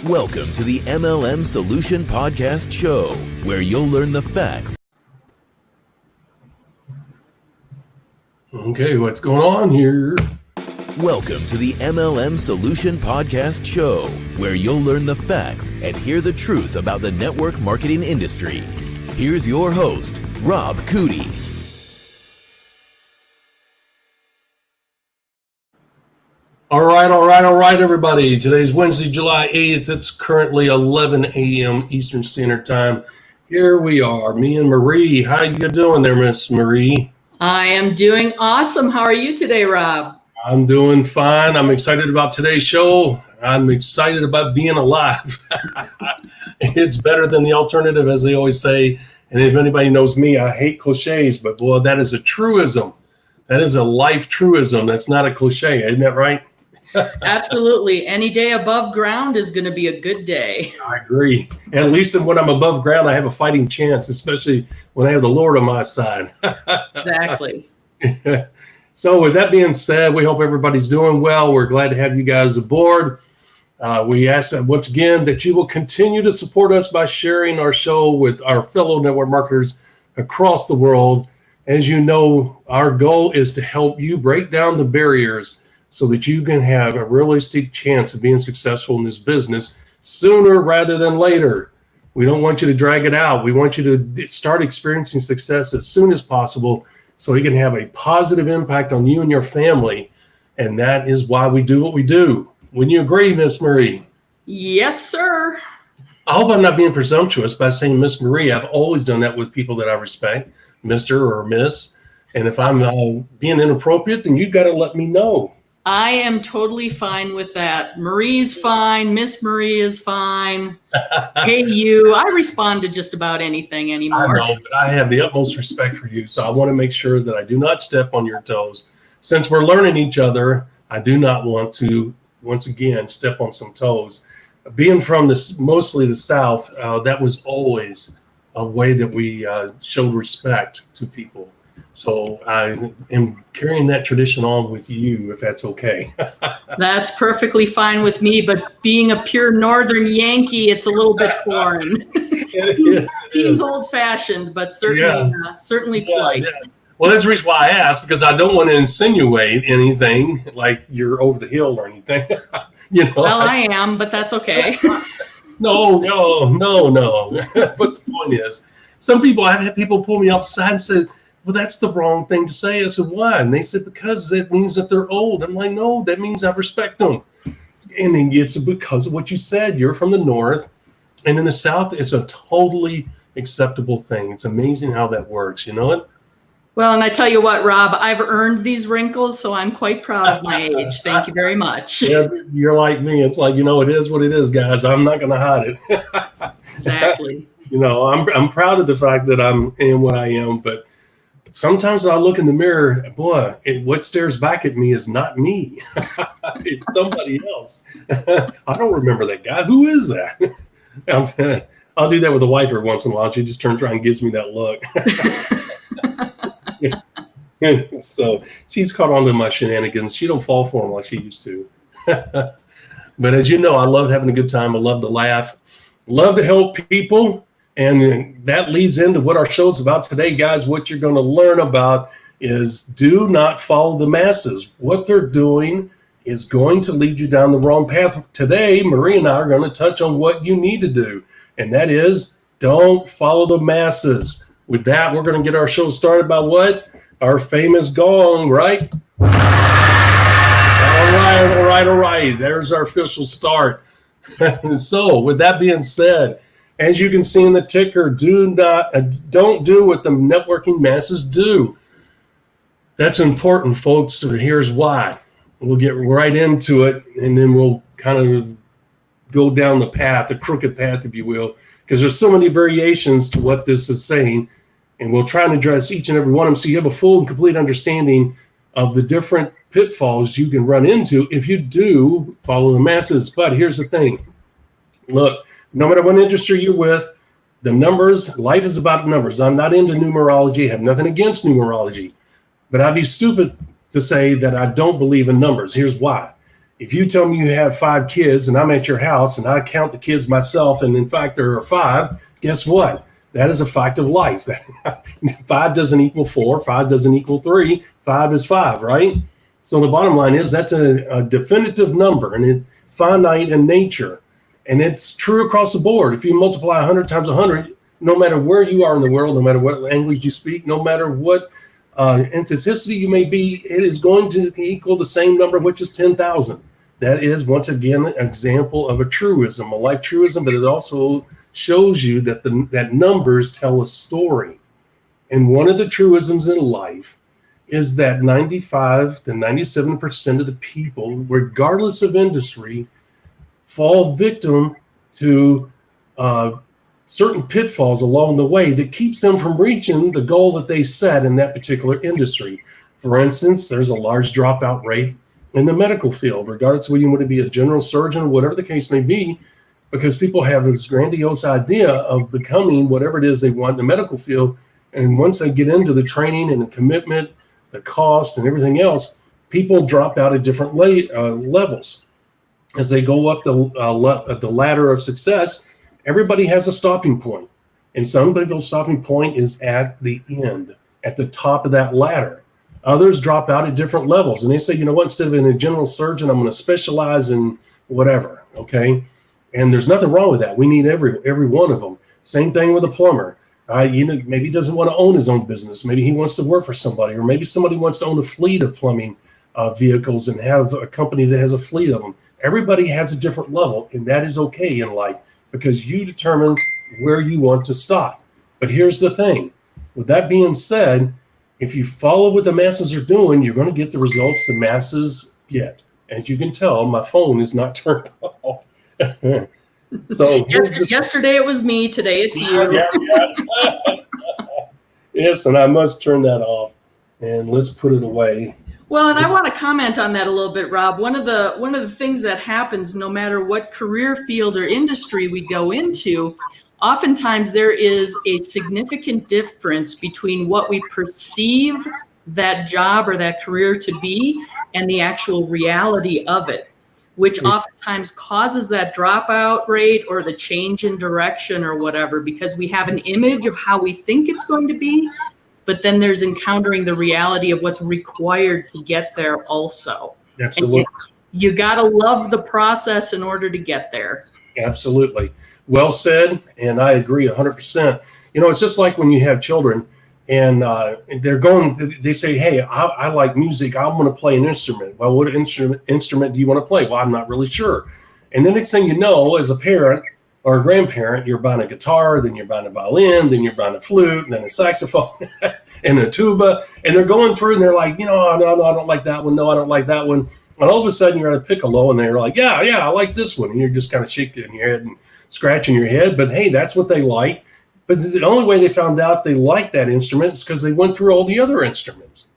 Welcome to the MLM Solution Podcast Show, where you'll learn the facts. Okay, what's going on here? Welcome to the MLM Solution Podcast Show, where you'll learn the facts and hear the truth about the network marketing industry. Here's your host, Rob Cootie. All right, everybody. Today's Wednesday, July 8th. It's currently 11 a.m. Eastern Standard Time. Here we are, me and Marie. How you doing there, Miss Marie? I am doing awesome. How are you today, Rob? I'm doing fine. I'm excited about today's show. I'm excited about being alive. It's better than the alternative, as they always say. And if anybody knows me, I hate cliches, but boy, that is a truism. That is a life truism. That's not a cliche. Isn't that right? Absolutely. Any day above ground is going to be a good day. I agree. At least when I'm above ground, I have a fighting chance, especially when I have the Lord on my side. Exactly. So with that being said, we hope everybody's doing well. We're glad to have you guys aboard. We ask that once again that you will continue to support us by sharing our show with our fellow network marketers across the world. As you know, our goal is to help you break down the barriers so that you can have a realistic chance of being successful in this business sooner rather than later. We don't want you to drag it out. We want you to start experiencing success as soon as possible so you can have a positive impact on you and your family. And that is why we do what we do. Wouldn't you agree, Miss Marie? Yes, sir. I hope I'm not being presumptuous by saying Miss Marie. I've always done that with people that I respect, Mr. or Miss. And if I'm being inappropriate, then you've got to let me know. I am totally fine with that. Marie's fine. Miss Marie is fine. Hey, you. I respond to just about anything anymore. I know, but I have the utmost respect for you. So I want to make sure that I do not step on your toes. Since we're learning each other, I do not want to, once again, step on some toes. Being from mostly the South, that was always a way that we showed respect to people. So I am carrying that tradition on with you, if that's okay. That's perfectly fine with me, but being a pure Northern Yankee, it's a little bit foreign. Seems old-fashioned, but certainly polite. Yeah. Well, that's the reason why I asked, because I don't want to insinuate anything like you're over the hill or anything. Well, I am, but that's okay. No. But the point is, I've had people pull me off the side and say, well, that's the wrong thing to say. I said, why? And they said, because that means that they're old. I'm like, no, that means I respect them. And then it's because of what you said. You're from the North. And in the South, it's a totally acceptable thing. It's amazing how that works. You know it? Well, and I tell you what, Rob, I've earned these wrinkles, so I'm quite proud of my age. Thank you very much. Yeah, you're like me. It's like, it is what it is, guys. I'm not going to hide it. Exactly. I'm proud of the fact that I am what I am, but sometimes I look in the mirror, boy, what stares back at me is not me. It's somebody else. I don't remember that guy. Who is that? I'll do that with a wife every once in a while. She just turns around and gives me that look. So she's caught on to my shenanigans. She don't fall for them like she used to. But as you know, I love having a good time. I love to laugh. Love to help people. And that leads into what our show's about today, guys. What you're going to learn about is do not follow the masses. What they're doing is going to lead you down the wrong path. Today, Marie and I are going to touch on what you need to do, and that is don't follow the masses. With that, we're going to get our show started by what? Our famous gong, right? All right. There's our official start. So with that being said, as you can see in the ticker, don't do what the networking masses do. That's important, folks. So here's why. We'll get right into it, and then we'll kind of go down the path, the crooked path, if you will, because there's so many variations to what this is saying, and we'll try and address each and every one of them so you have a full and complete understanding of the different pitfalls you can run into if you do follow the masses. But here's the thing. Look, no matter what industry you're with, the numbers, life is about numbers. I'm not into numerology, have nothing against numerology, but I'd be stupid to say that I don't believe in numbers. Here's why. If you tell me you have 5 kids and I'm at your house and I count the kids myself, and in fact there are 5, guess what? That is a fact of life. 5 doesn't equal 4, 5 doesn't equal 3, 5 is 5, right? So the bottom line is that's a definitive number, and it's finite in nature. And it's true across the board. If you multiply 100 times 100, no matter where you are in the world, no matter what language you speak, no matter what entity you may be, it is going to equal the same number, which is 10,000. That is, once again, an example of a truism, a life truism, but it also shows you that that numbers tell a story. And one of the truisms in life is that 95 to 97% of the people, regardless of industry, fall victim to certain pitfalls along the way that keeps them from reaching the goal that they set in that particular industry. For instance, there's a large dropout rate in the medical field, regardless of whether you want to be a general surgeon, whatever the case may be, because people have this grandiose idea of becoming whatever it is they want in the medical field. And once they get into the training and the commitment, the cost and everything else, people drop out at different levels. As they go up the ladder of success, everybody has a stopping point. And some people's stopping point is at the end, at the top of that ladder. Others drop out at different levels. And they say, you know what, instead of being a general surgeon, I'm going to specialize in whatever, okay? And there's nothing wrong with that. We need every one of them. Same thing with a plumber. Maybe he doesn't want to own his own business. Maybe he wants to work for somebody, or maybe somebody wants to own a fleet of plumbing vehicles and have a company that has a fleet of them. Everybody has a different level, and that is okay in life because you determine where you want to stop. But here's the thing. With that being said, if you follow what the masses are doing, you're going to get the results the masses get. As you can tell, my phone is not turned off. So yesterday it was me, today it's you. Yes, and I must turn that off, and let's put it away. Well, and I want to comment on that a little bit, Rob. One of the things that happens, no matter what career field or industry we go into, oftentimes there is a significant difference between what we perceive that job or that career to be and the actual reality of it, which oftentimes causes that dropout rate or the change in direction or whatever, because we have an image of how we think it's going to be, but then there's encountering the reality of what's required to get there also. Absolutely. You got to love the process in order to get there. Absolutely. Well said, and I agree 100%. It's just like when you have children and they say, hey, I like music. I want to play an instrument. Well, what instrument do you want to play? Well, I'm not really sure. And the next thing you know, as a parent or a grandparent, you're buying a guitar, then you're buying a violin, then you're buying a flute, and then a saxophone and a tuba. And they're going through and they're like, no, I don't like that one. No, I don't like that one. And all of a sudden you're at a piccolo and they're like, yeah, I like this one. And you're just kind of shaking your head and scratching your head. But hey, that's what they like. But the only way they found out they liked that instrument is because they went through all the other instruments.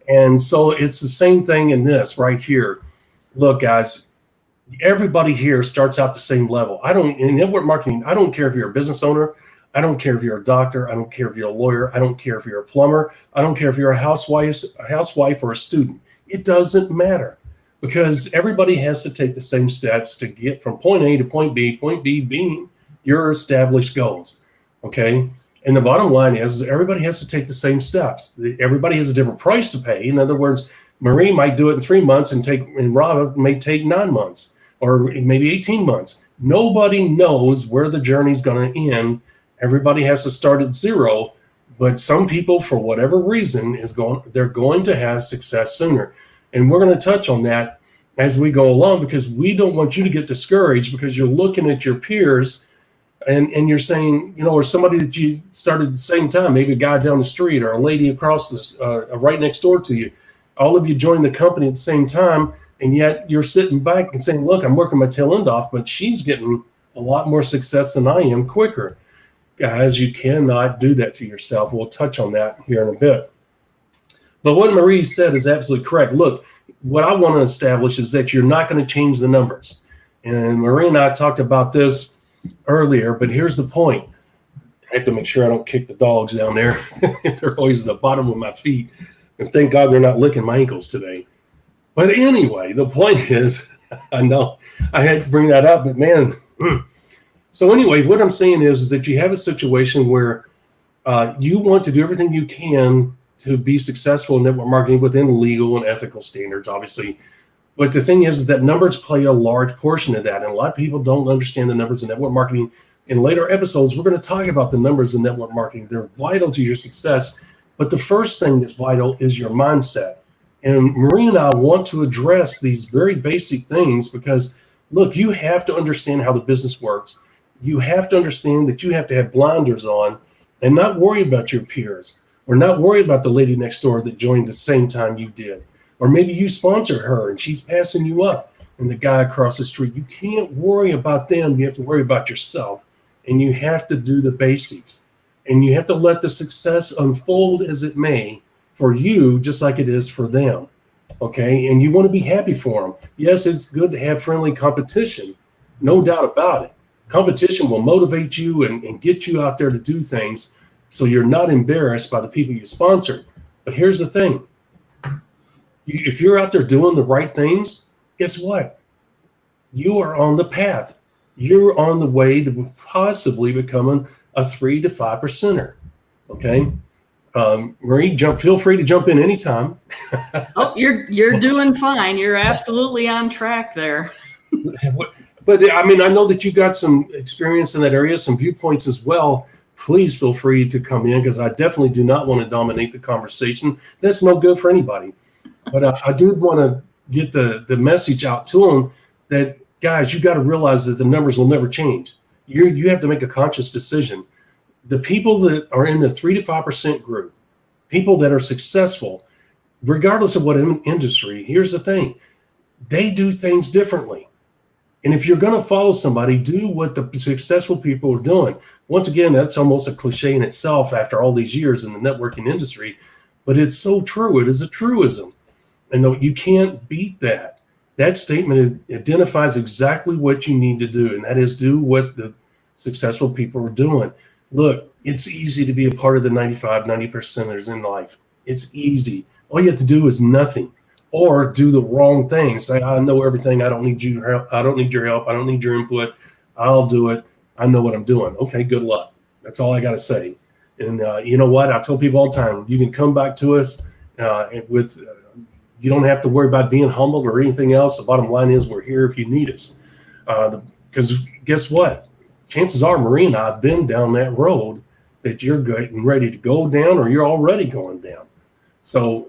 And so it's the same thing in this right here. Look, guys, everybody here starts out the same level. In network marketing, I don't care if you're a business owner. I don't care if you're a doctor. I don't care if you're a lawyer. I don't care if you're a plumber. I don't care if you're a housewife or a student. It doesn't matter because everybody has to take the same steps to get from point A to point B being your established goals. Okay. And the bottom line is everybody has to take the same steps. Everybody has a different price to pay. In other words, Marie might do it in 3 months and Rob may take 9 months or maybe 18 months. Nobody knows where the journey's going to end. Everybody has to start at zero, but some people, for whatever reason, they're going to have success sooner. And we're going to touch on that as we go along because we don't want you to get discouraged because you're looking at your peers and you're saying, or somebody that you started at the same time, maybe a guy down the street or a lady across this, right next door to you. All of you joined the company at the same time, and yet you're sitting back and saying, look, I'm working my tail end off, but she's getting a lot more success than I am quicker. Guys, you cannot do that to yourself. We'll touch on that here in a bit. But what Marie said is absolutely correct. Look, what I want to establish is that you're not going to change the numbers. And Marie and I talked about this earlier, but here's the point. I have to make sure I don't kick the dogs down there. They're always at the bottom of my feet. And thank God they're not licking my ankles today. But anyway, the point is I know I had to bring that up, but man. So anyway, what I'm saying is that you have a situation where you want to do everything you can to be successful in network marketing within legal and ethical standards, obviously. But the thing is that numbers play a large portion of that. And a lot of people don't understand the numbers in network marketing. In later episodes, we're going to talk about the numbers in network marketing. They're vital to your success. But the first thing that's vital is your mindset. And Marie and I want to address these very basic things because, look, you have to understand how the business works. You have to understand that you have to have blinders on and not worry about your peers or not worry about the lady next door that joined the same time you did. Or maybe you sponsored her and she's passing you up and the guy across the street. You can't worry about them. You have to worry about yourself. And you have to do the basics. And you have to let the success unfold as it may for you, just like it is for them. Okay? And you want to be happy for them. Yes, it's good to have friendly competition. No doubt about it. Competition will motivate you and get you out there to do things so you're not embarrassed by the people you sponsored. But here's the thing. If you're out there doing the right things, guess what? You are on the path. You're on the way to possibly becoming a 3 to 5%er. Okay? Marie, feel free to jump in anytime. Oh, you're doing fine. You're absolutely on track there. But I mean, I know that you got some experience in that area, some viewpoints as well. Please feel free to come in because I definitely do not want to dominate the conversation. That's no good for anybody. But I do want to get the message out to them that, guys, you got to realize that the numbers will never change. You have to make a conscious decision. The people that are in the 3 to 5% group, people that are successful, regardless of what industry, here's the thing. They do things differently. And if you're going to follow somebody, do what the successful people are doing. Once again, that's almost a cliche in itself after all these years in the networking industry, but it's so true. It is a truism. And you can't beat that. That statement identifies exactly what you need to do, and that is do what the successful people are doing. Look, it's easy to be a part of the 90%ers in life. It's easy. All you have to do is nothing. Or do the wrong thing. Say, I know everything. I don't need your help. I don't need your help. I don't need your input. I'll do it. I know what I'm doing. Okay, good luck. That's all I got to say. And you know what? I tell people all the time, you can come back to us with, you don't have to worry about being humbled or anything else. The bottom line is we're here if you need us. Because guess what? Chances are Marie and I have been down that road that you're getting ready to go down or you're already going down. So,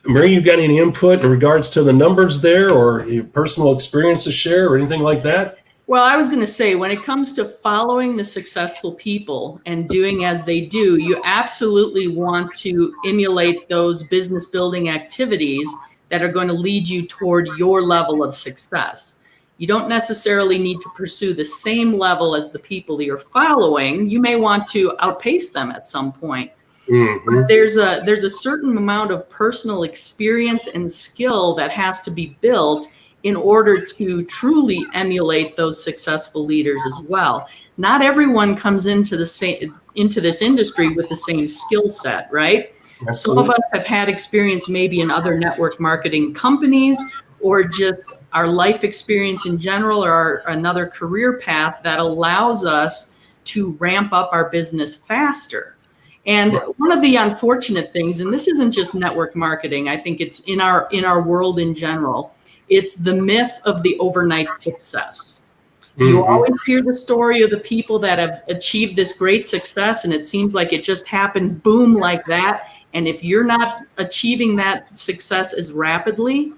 Marie, you got any input in regards to the numbers there or your personal experience to share or anything like that? Well, I was going to say, when it comes to following the successful people and doing as they do, you absolutely want to emulate those business building activities that are going to lead you toward your level of success. You don't necessarily need to pursue the same level as the people that you're following. You may want to outpace them at some point. Mm-hmm. There's a certain amount of personal experience and skill that has to be built in order to truly emulate those successful leaders as well. Not everyone comes into this industry with the same skill set, right? Absolutely. Some of us have had experience maybe in other network marketing companies or just our life experience in general or another career path that allows us to ramp up our business faster. And one of the unfortunate things, and this isn't just network marketing, I think it's in our world in general, it's the myth of the overnight success. Mm-hmm. You always hear the story of the people that have achieved this great success, and it seems like it just happened, boom, like that. And if you're not achieving that success as rapidly,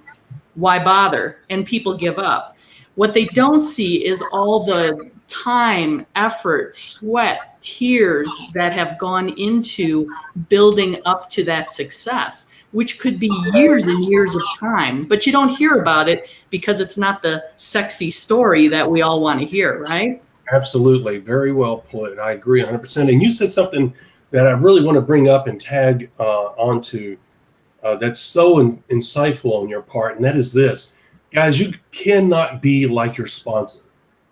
why bother? And people give up. What they don't see is all the time, effort, sweat, tears that have gone into building up to that success, which could be years and years of time, but you don't hear about it because it's not the sexy story that we all want to hear, right? Absolutely. Very well put. I agree 100%. And you said something that I really want to bring up and tag onto that's so insightful on your part, and that is this. Guys, you cannot be like your sponsor.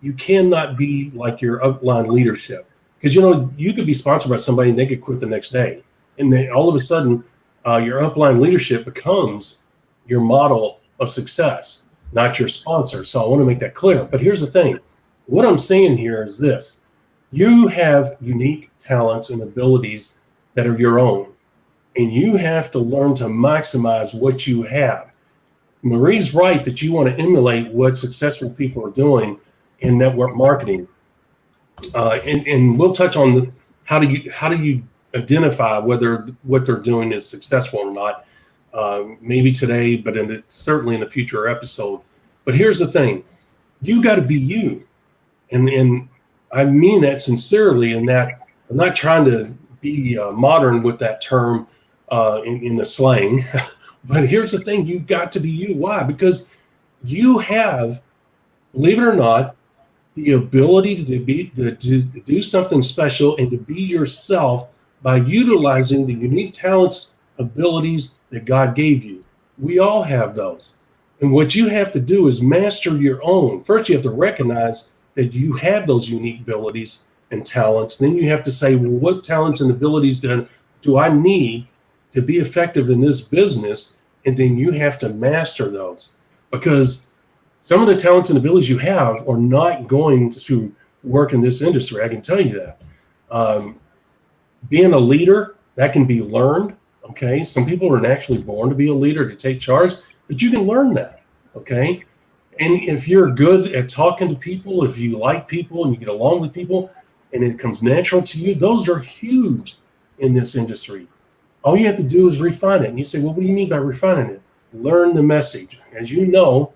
You cannot be like your upline leadership. Because, you could be sponsored by somebody and they could quit the next day. And then all of a sudden, your upline leadership becomes your model of success. not your sponsor. So I want to make that clear. But here's the thing. What I'm saying here is this. You have unique talents and abilities that are your own, and you have to learn to maximize what you have. Marie's right that you want to emulate what successful people are doing in network marketing. And we'll touch on how do you identify whether what they're doing is successful or not, maybe today, but certainly in a future episode. But here's the thing. You got to be you. And I mean that sincerely, in that I'm not trying to be modern with that term in the slang. But here's the thing. You got to be you. Why? Because you have, believe it or not, the ability to do something special and to be yourself by utilizing the unique talents, abilities that God gave you. We all have those. And what you have to do is master your own. First, you have to recognize that you have those unique abilities and talents. Then you have to say, well, what talents and abilities do I need to be effective in this business? And then you have to master those, because some of the talents and abilities you have are not going to work in this industry. I can tell you that. Being a leader, that can be learned. Okay. Some people are naturally born to be a leader, to take charge, but you can learn that. Okay. And if you're good at talking to people, if you like people and you get along with people and it comes natural to you, those are huge in this industry. All you have to do is refine it. And you say, well, what do you mean by refining it? Learn the message. As you know,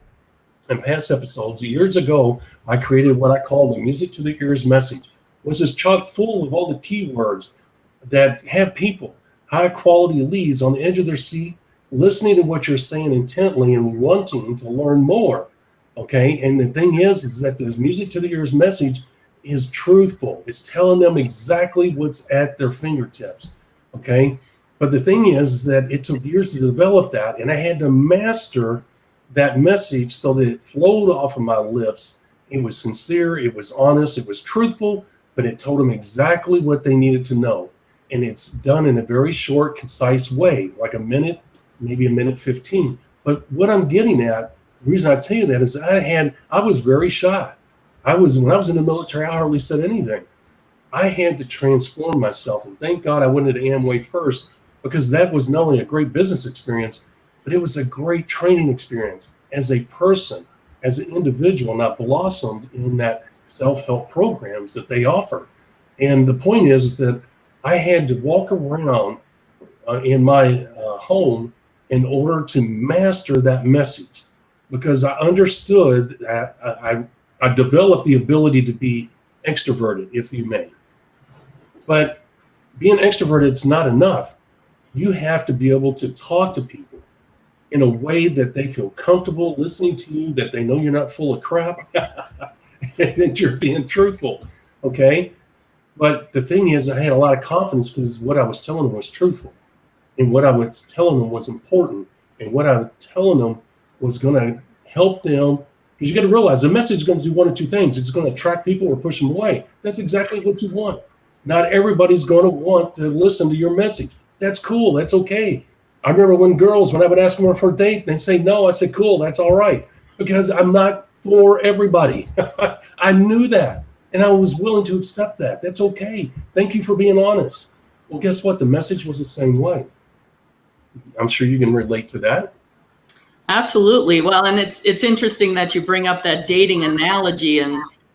in past episodes, years ago, I created what I call the music to the ears message, which is chock full of all the keywords that have people, high quality leads on the edge of their seat, listening to what you're saying intently and wanting to learn more. Okay. And the thing is that this music to the ears message is truthful. It's telling them exactly what's at their fingertips. Okay. But the thing is that it took years to develop that, and I had to master that message so that it flowed off of my lips. It was sincere, it was honest, it was truthful, but it told them exactly what they needed to know. And it's done in a very short, concise way, like a minute, maybe a minute 15. But what I'm getting at, the reason I tell you that is I was very shy. When I was in the military, I hardly said anything. I had to transform myself, and thank God I went into Amway first, because that was not only a great business experience, but it was a great training experience as a person, as an individual, and I blossomed in that self-help programs that they offer. And the point is that I had to walk around in my home in order to master that message, because I understood that I developed the ability to be extroverted, if you may. But being extroverted is not enough. You have to be able to talk to people in a way that they feel comfortable listening to you, that they know you're not full of crap, and that you're being truthful. Okay. But the thing is, I had a lot of confidence because what I was telling them was truthful, and what I was telling them was important, and what I was telling them was going to help them. Because you got to realize the message is going to do one of two things. It's going to attract people or push them away. That's exactly what you want. Not everybody's going to want to listen to your message. That's cool. That's okay. I remember when I would ask them for a date, they'd say no. I said, cool, that's all right. Because I'm not for everybody. I knew that. And I was willing to accept that. That's okay. Thank you for being honest. Well, guess what? The message was the same way. I'm sure you can relate to that. Absolutely. Well, and it's interesting that you bring up that dating analogy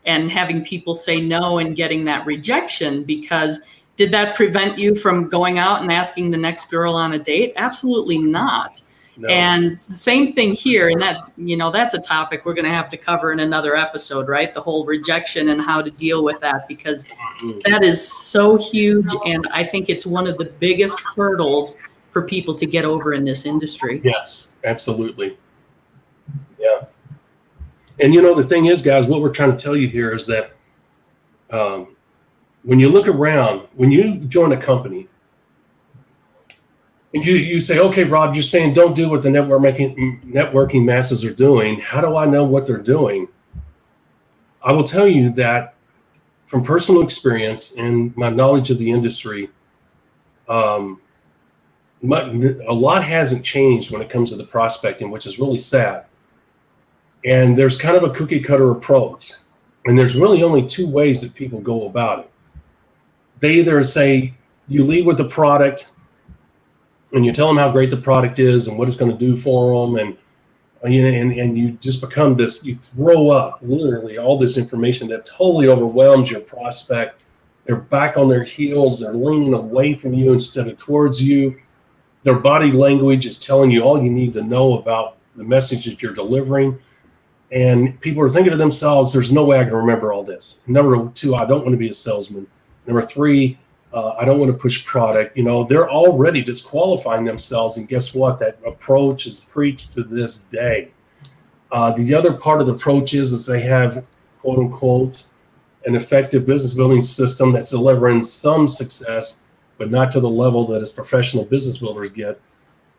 and having people say no and getting that rejection, because did that prevent you from going out and asking the next girl on a date? Absolutely not. No. And the same thing here. And that, that's a topic we're going to have to cover in another episode, right? The whole rejection and how to deal with that, because that is so huge. And I think it's one of the biggest hurdles for people to get over in this industry. Yes, absolutely. Yeah. And the thing is, guys, what we're trying to tell you here is that when you look around, when you join a company, and you say, okay, Rob, you're saying don't do what the networking masses are doing. How do I know what they're doing? I will tell you that from personal experience and my knowledge of the industry, a lot hasn't changed when it comes to the prospecting, which is really sad. And there's kind of a cookie cutter approach. And there's really only two ways that people go about it. They either say, you lead with the product and you tell them how great the product is and what it's going to do for them. And you just become this, you throw up literally all this information that totally overwhelms your prospect. They're back on their heels. They're leaning away from you instead of towards you. Their body language is telling you all you need to know about the message that you're delivering. And people are thinking to themselves, there's no way I can remember all this. Number two, I don't want to be a salesman. Number three, I don't want to push product. They're already disqualifying themselves. And guess what? That approach is preached to this day. The other part of the approach is they have, quote unquote, an effective business building system that's delivering some success, but not to the level that as professional business builders get.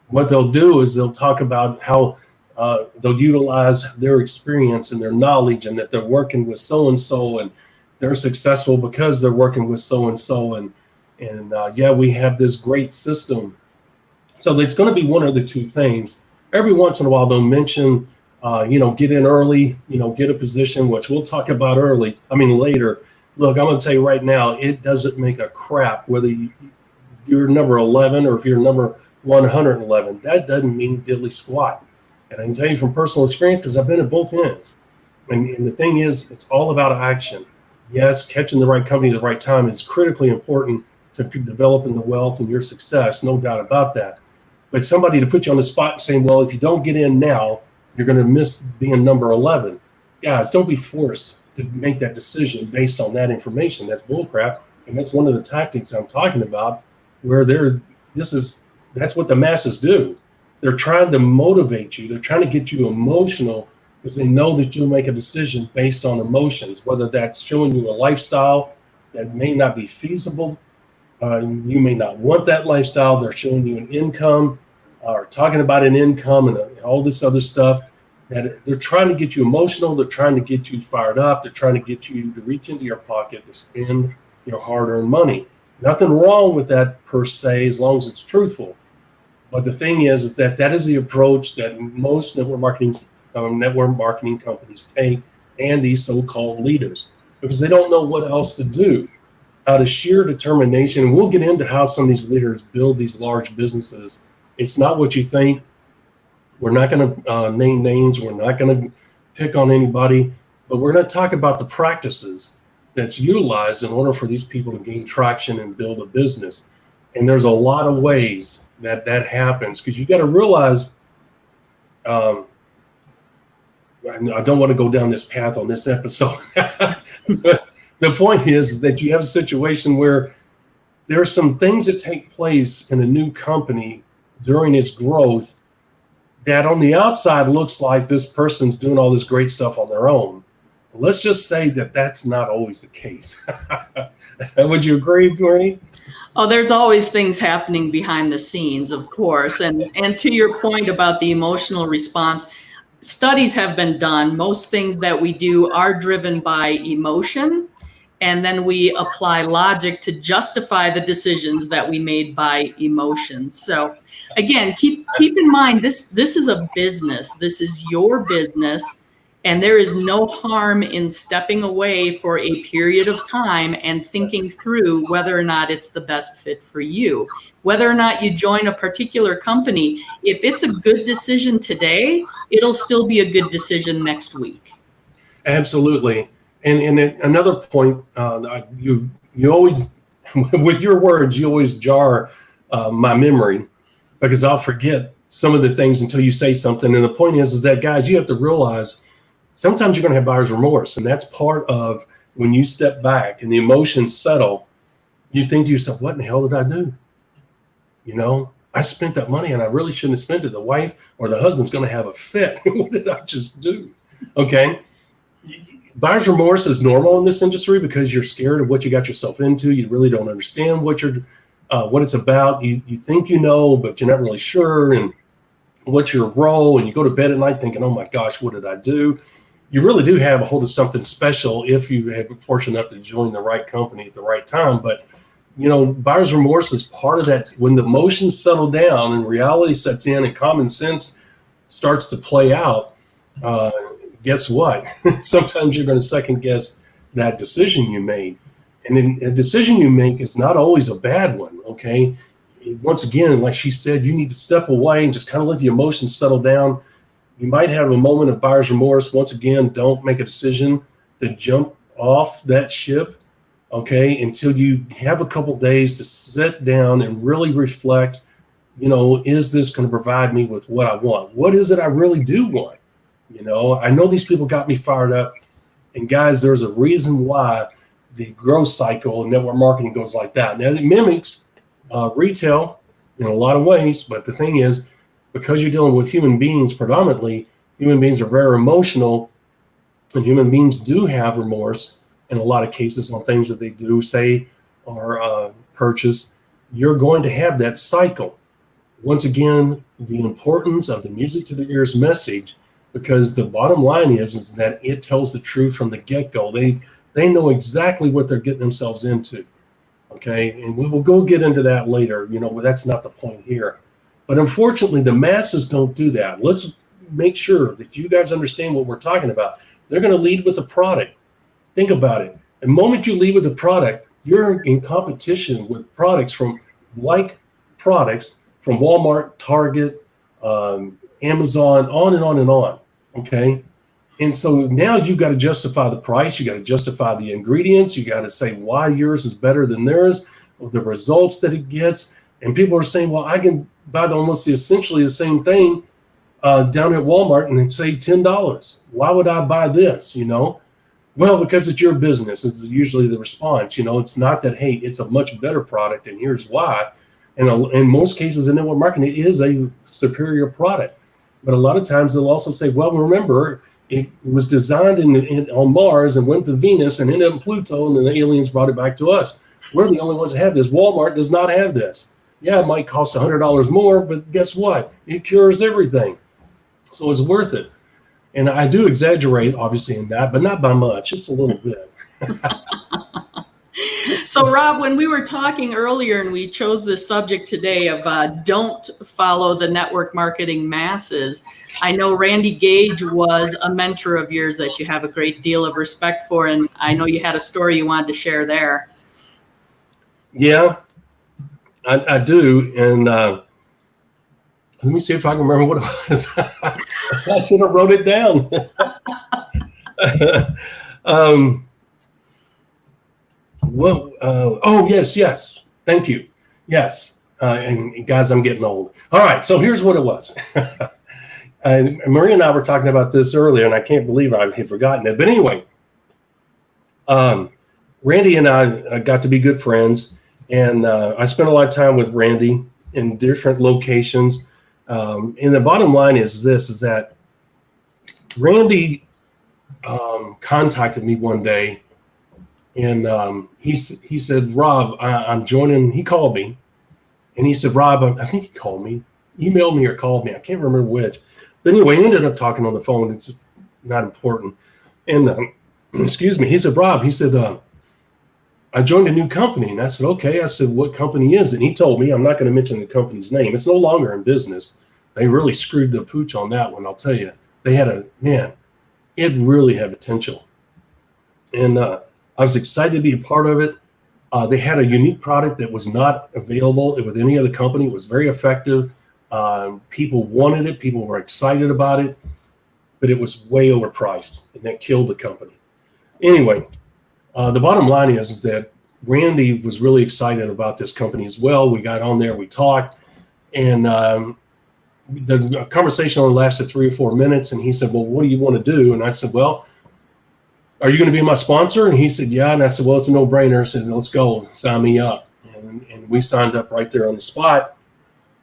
What they'll do is they'll talk about how they'll utilize their experience and their knowledge, and that they're working with so-and-so and they're successful because they're working with so-and-so. And we have this great system. So it's going to be one of the two things. Every once in a while, they'll mention, get in early, get a position, which we'll talk about later. Look, I'm going to tell you right now, it doesn't make a crap whether you're number 11 or if you're number 111. That doesn't mean diddly squat. And I can tell you from personal experience, because I've been at both ends. And the thing is, it's all about action. Yes, catching the right company at the right time is critically important to developing the wealth and your success, no doubt about that. But somebody to put you on the spot saying, well, if you don't get in now, you're going to miss being number 11. Guys, don't be forced to make that decision based on that information. That's bullcrap. And that's one of the tactics I'm talking about, where that's what the masses do. They're trying to motivate you. They're trying to get you emotional because they know that you'll make a decision based on emotions, whether that's showing you a lifestyle that may not be feasible. You may not want that lifestyle. They're showing you an income or talking about an income and all this other stuff. That they're trying to get you emotional. They're trying to get you fired up. They're trying to get you to reach into your pocket to spend your hard-earned money. Nothing wrong with that per se, as long as it's truthful. But the thing is that is the approach that most network marketing companies take, and these so-called leaders, because they don't know what else to do. Out of sheer determination, and we'll get into how some of these leaders build these large businesses. It's not what you think. We're not going to name names. We're not going to pick on anybody, but we're going to talk about the practices that's utilized in order for these people to gain traction and build a business. And there's a lot of ways that happens, because you got to realize, I don't want to go down this path on this episode. The point is that you have a situation where there are some things that take place in a new company during its growth that on the outside looks like this person's doing all this great stuff on their own. Let's just say that that's not always the case. Would you agree, Marie? Oh, there's always things happening behind the scenes, of course. And to your point about the emotional response, studies have been done. Most things that we do are driven by emotion. And then we apply logic to justify the decisions that we made by emotion. So again, keep in mind, this is a business. This is your business. And there is no harm in stepping away for a period of time and thinking through whether or not it's the best fit for you. Whether or not you join a particular company, if it's a good decision today, it'll still be a good decision next week. Absolutely. And another point, you always, with your words, you always jar my memory, because I'll forget some of the things until you say something. And the point is that, guys, you have to realize sometimes you're going to have buyer's remorse. And that's part of when you step back and the emotions settle, you think to yourself, what in the hell did I do? I spent that money and I really shouldn't have spent it. The wife or the husband's going to have a fit. What did I just do? Okay. Buyer's remorse is normal in this industry because you're scared of what you got yourself into. You really don't understand what it's about. You think but you're not really sure, and what's your role. And you go to bed at night thinking, oh my gosh, what did I do? You really do have a hold of something special if you have been fortunate enough to join the right company at the right time. But buyer's remorse is part of that. When the emotions settle down and reality sets in and common sense starts to play out, guess what? Sometimes you're going to second guess that decision you made. And then a decision you make is not always a bad one, okay? Once again, like she said, you need to step away and just kind of let the emotions settle down. You might have a moment of buyer's remorse. Once again, don't make a decision to jump off that ship, okay, until you have a couple days to sit down and really reflect, is this going to provide me with what I want? What is it I really do want? I know these people got me fired up. And guys, there's a reason why the growth cycle in network marketing goes like that. Now, it mimics retail in a lot of ways, but the thing is, because you're dealing with human beings predominantly, human beings are very emotional, and human beings do have remorse in a lot of cases on things that they do say or purchase. You're going to have that cycle. Once again, the importance of the music to the ears message, because the bottom line is that it tells the truth from the get-go. They know exactly what they're getting themselves into. Okay, and we will get into that later, but that's not the point here. But unfortunately, the masses don't do that. Let's make sure that you guys understand what we're talking about. They're going to lead with the product. Think about it. The moment you lead with the product, you're in competition with products from Walmart, Target, Amazon, on and on and on. Okay. And so now you've got to justify the price. You got to justify the ingredients. You got to say why yours is better than theirs, the results that it gets. And people are saying, well, I can buy essentially the same thing down at Walmart and save $10. Why would I buy this? Well, because it's your business is usually the response. It's not that, hey, it's a much better product and here's why. And in most cases in network marketing, it is a superior product. But a lot of times they'll also say, well, remember, it was designed on Mars and went to Venus and ended up in Pluto, and then the aliens brought it back to us. We're the only ones that have this. Walmart does not have this. Yeah, it might cost $100 more, but guess what? It cures everything. So it's worth it. And I do exaggerate, obviously, in that, but not by much, just a little bit. So, Rob, when we were talking earlier and we chose this subject today of don't follow the network marketing masses, I know Randy Gage was a mentor of yours that you have a great deal of respect for, and I know you had a story you wanted to share there. Yeah, I do. And let me see if I can remember what it was. I should have wrote it down. Yes. Thank you. Yes. And guys, I'm getting old. All right. So here's what it was. And Maria and I were talking about this earlier, and I can't believe I had forgotten it. But anyway, Randy and I got to be good friends, and I spent a lot of time with Randy in different locations. And the bottom line is that Randy contacted me one day, and he said, Rob, I'm joining. He called me, and he said, Rob, I think he called me, emailed me or called me. I can't remember which. But anyway, he ended up talking on the phone. It's not important. And excuse me, he said, Rob, I joined a new company. And I said, okay. I said, what company is it? And he told me, I'm not going to mention the company's name. It's no longer in business. They really screwed the pooch on that one, I'll tell you. They had it really had potential. And I was excited to be a part of it. They had a unique product that was not available with any other company. It was very effective. People wanted it. People were excited about it, but it was way overpriced, and that killed the company. Anyway, the bottom line is that Randy was really excited about this company as well. We got on there, we talked, and the conversation only lasted 3 or 4 minutes. And he said, well, what do you want to do? And I said, well, are you going to be my sponsor? And he said, yeah. And I said, well, it's a no-brainer. I said, let's go, sign me up. And we signed up right there on the spot.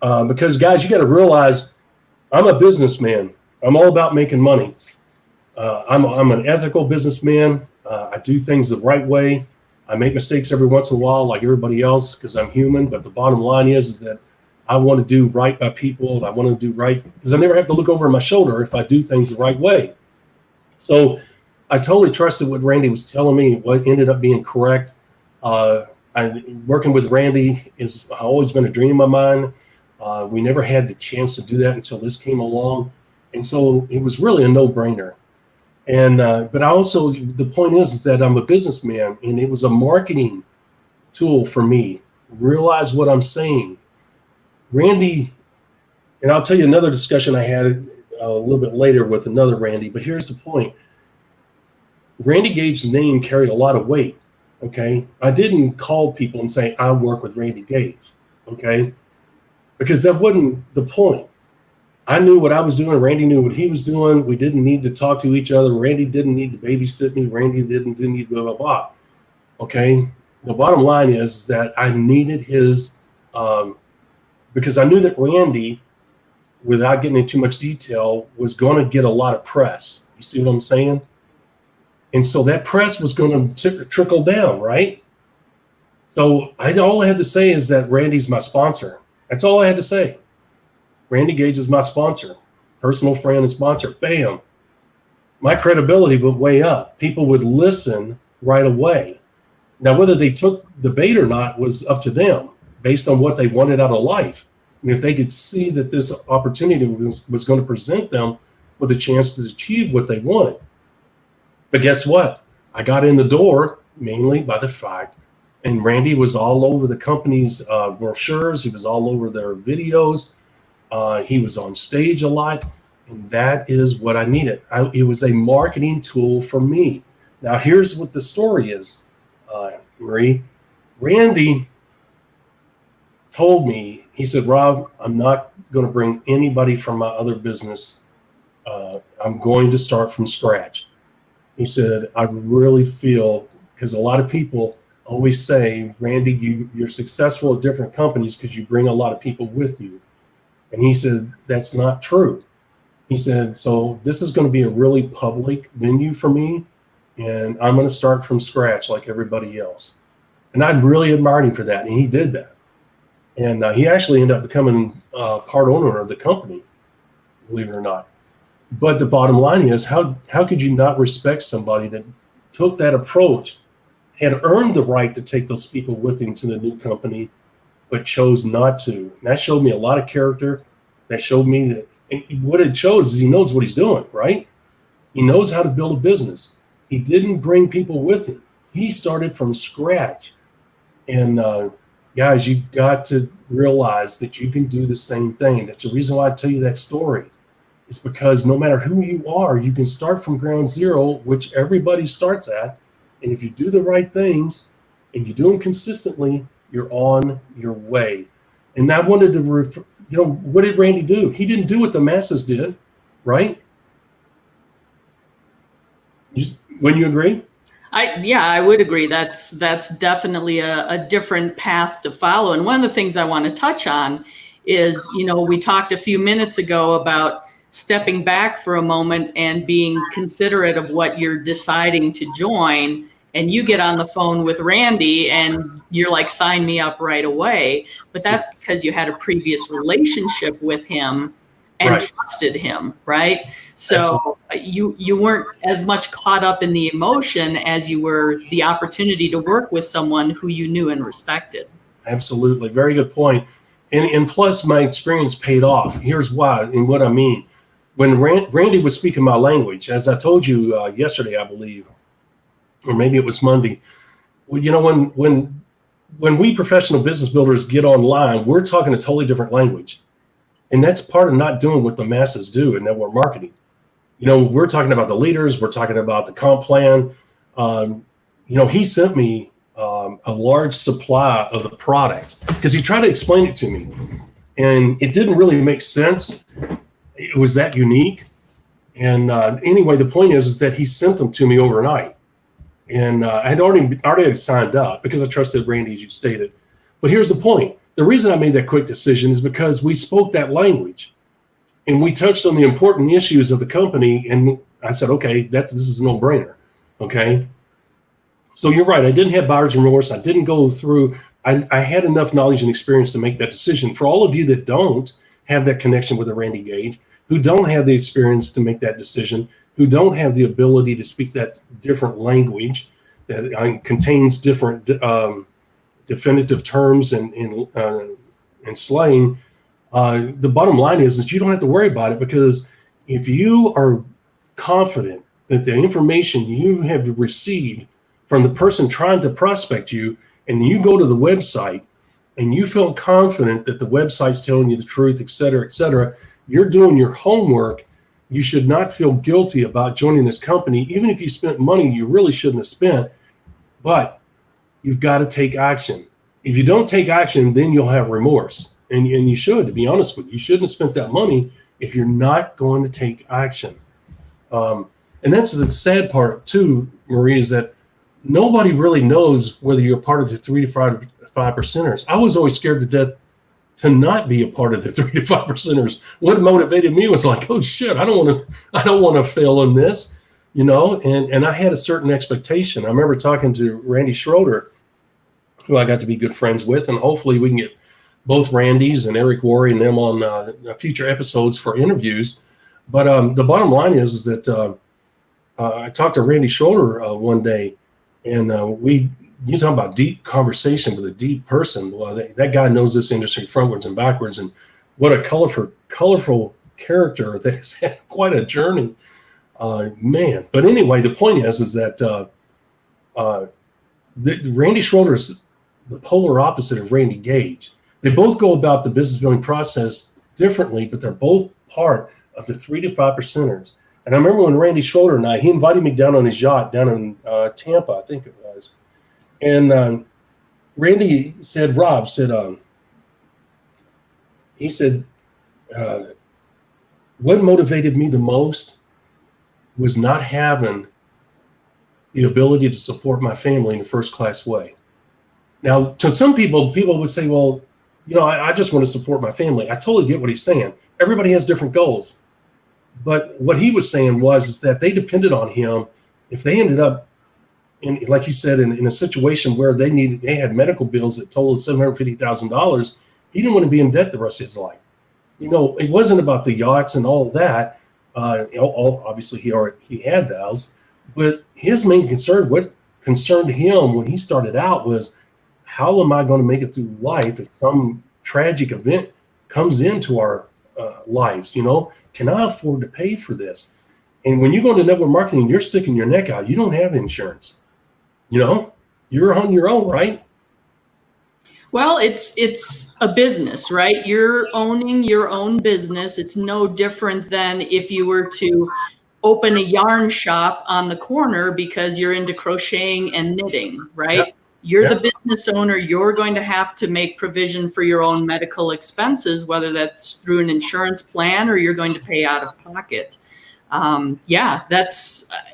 Because, guys, you got to realize I'm a businessman. I'm all about making money. I'm an ethical businessman. I do things the right way. I make mistakes every once in a while like everybody else because I'm human. But the bottom line is that I want to do right by people. I want to do right because I never have to look over my shoulder if I do things the right way. So I totally trusted what Randy was telling me. What ended up being correct. Working with Randy has always been a dream of mine. We never had the chance to do that until this came along. And so it was really a no-brainer. And but I also, the point is that I'm a businessman, and it was a marketing tool for me. Realize what I'm saying, Randy. And I'll tell you another discussion I had a little bit later with another Randy. But here's the point: Randy Gage's name carried a lot of weight. Okay, I didn't call people and say I work with Randy Gage. Okay, because that wasn't the point. I knew what I was doing. Randy knew what he was doing. We didn't need to talk to each other. Randy didn't need to babysit me. Randy didn't need blah, blah, blah. Okay. The bottom line is that I needed his, because I knew that Randy, without getting into too much detail, was going to get a lot of press. You see what I'm saying? And so that press was going to trickle down, right? So all I had to say is that Randy's my sponsor. That's all I had to say. Randy Gage is my sponsor, personal friend and sponsor. Bam. My credibility went way up. People would listen right away. Now, whether they took the bait or not was up to them based on what they wanted out of life. And if they could see that this opportunity was going to present them with a chance to achieve what they wanted. But guess what? I got in the door mainly by the fact, and Randy was all over the company's brochures. He was all over their videos. He was on stage a lot, and that is what I needed. It was a marketing tool for me. Now, here's what the story is, Marie. Randy told me, he said, Rob, I'm not going to bring anybody from my other business. I'm going to start from scratch. He said, I really feel, because a lot of people always say, Randy, you're successful at different companies because you bring a lot of people with you. And he said, that's not true. He said, so this is going to be a really public venue for me, and I'm going to start from scratch like everybody else. And I really admired him for that, and he did that. And he actually ended up becoming part owner of the company, believe it or not. But the bottom line is, how could you not respect somebody that took that approach, had earned the right to take those people with him to the new company, but chose not to? And that showed me a lot of character. That showed me that, and what it shows is he knows what he's doing, right? He knows how to build a business. He didn't bring people with him. He started from scratch. And guys, you got to realize that you can do the same thing. That's the reason why I tell you that story. It's because no matter who you are, you can start from ground zero, which everybody starts at. And if you do the right things and you do them consistently, you're on your way. And I wanted to, what did Randy do? He didn't do what the masses did, right? Wouldn't you agree? I would agree. That's definitely a different path to follow. And one of the things I want to touch on is, we talked a few minutes ago about stepping back for a moment and being considerate of what you're deciding to join. And you get on the phone with Randy and you're like, sign me up right away. But that's because you had a previous relationship with him and right. Trusted him, right? So you weren't as much caught up in the emotion as you were the opportunity to work with someone who you knew and respected. Absolutely. Very good point. And plus my experience paid off. Here's why and what I mean. When Randy was speaking my language, as I told you yesterday, I believe, or maybe it was Monday, well, when we professional business builders get online, we're talking a totally different language. And that's part of not doing what the masses do in network marketing. We're talking about the leaders. We're talking about the comp plan. He sent me a large supply of the product because he tried to explain it to me. And it didn't really make sense. It was that unique. And anyway, the point is that he sent them to me overnight. And I had already signed up because I trusted Randy, as you stated. But here's the point. The reason I made that quick decision is because we spoke that language. And we touched on the important issues of the company. And I said, okay, this is a no-brainer. Okay. So you're right. I didn't have buyer's remorse. I didn't go through. I had enough knowledge and experience to make that decision. For all of you that don't have that connection with a Randy Gage, who don't have the experience to make that decision, who don't have the ability to speak that different language that contains different definitive terms and slang, the bottom line is that you don't have to worry about it, because if you are confident that the information you have received from the person trying to prospect you, and then you go to the website and you feel confident that the website's telling you the truth, et cetera, you're doing your homework. You should not feel guilty about joining this company, even if you spent money you really shouldn't have spent, but you've got to take action. If you don't take action, then you'll have remorse. And you should, to be honest with you. You shouldn't have spent that money if you're not going to take action. And that's the sad part too, Marie, is that nobody really knows whether you're part of the 3 to 5 percenters. I was always scared to death to not be a part of the 3 to 5 percenters. What motivated me was like, oh shit, I don't want to fail in this, and I had a certain expectation. I remember talking to Randy Schroeder, who I got to be good friends with, and hopefully we can get both Randys and Eric Worre and them on future episodes for interviews. But the bottom line is that I talked to Randy Schroeder one day, and you talk about deep conversation with a deep person. Well, that guy knows this industry frontwards and backwards, and what a colorful character that has had quite a journey, man. But anyway, the point is that Randy Schroeder is the polar opposite of Randy Gage. They both go about the business building process differently, but they're both part of the 3 to 5 percenters. And I remember when Randy Schroeder and he invited me down on his yacht down in Tampa, I think it was. And Randy said, Rob said, he said, what motivated me the most was not having the ability to support my family in a first-class way. Now, to some people would say, well, I just want to support my family. I totally get what he's saying. Everybody has different goals. But what he was saying is that they depended on him if they ended up in, like he said, in a situation where they had medical bills that totaled $750,000. He didn't want to be in debt the rest of his life. It wasn't about the yachts and all of that. Obviously he had those, but his main concern, what concerned him when he started out, was how am I going to make it through life if some tragic event comes into our lives? Can I afford to pay for this? And when you go into network marketing, you're sticking your neck out. You don't have insurance. You're on your own, right? Well, it's a business, right? You're owning your own business. It's no different than if you were to open a yarn shop on the corner because you're into crocheting and knitting, right? Yep. You're the business owner. You're going to have to make provision for your own medical expenses, whether that's through an insurance plan or you're going to pay out of pocket.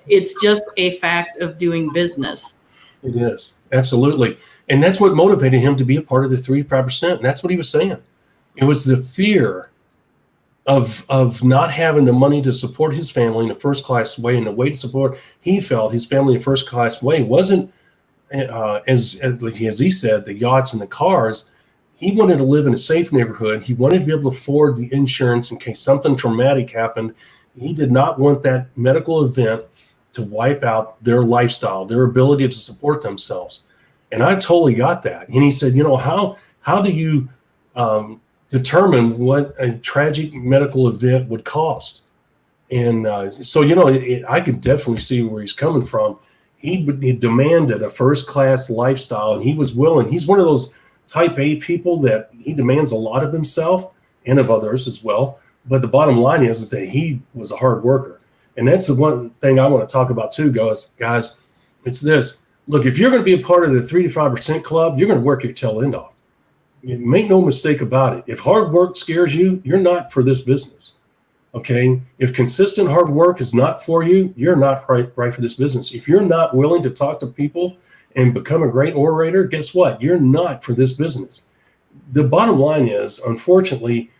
It's just a fact of doing business. It is, absolutely. And that's what motivated him to be a part of the 3 to 5%. And that's what he was saying. It was the fear of not having the money to support his family in a first-class way, and the way to support, he felt, his family in a first-class way wasn't, as he said, the yachts and the cars. He wanted to live in a safe neighborhood. He wanted to be able to afford the insurance in case something traumatic happened. He did not want that medical event to wipe out their lifestyle, their ability to support themselves. And I totally got that. And he said, how do you determine what a tragic medical event would cost? And so I could definitely see where he's coming from. He demanded a first-class lifestyle, and he was willing. He's one of those type A people that he demands a lot of himself and of others as well. But the bottom line is that he was a hard worker. And that's the one thing I want to talk about too, guys. It's this. Look, if you're going to be a part of the 3 to 5% club, you're going to work your tail end off. Make no mistake about it. If hard work scares you, you're not for this business. Okay? If consistent hard work is not for you, you're not right for this business. If you're not willing to talk to people and become a great orator, guess what? You're not for this business. The bottom line is, unfortunately,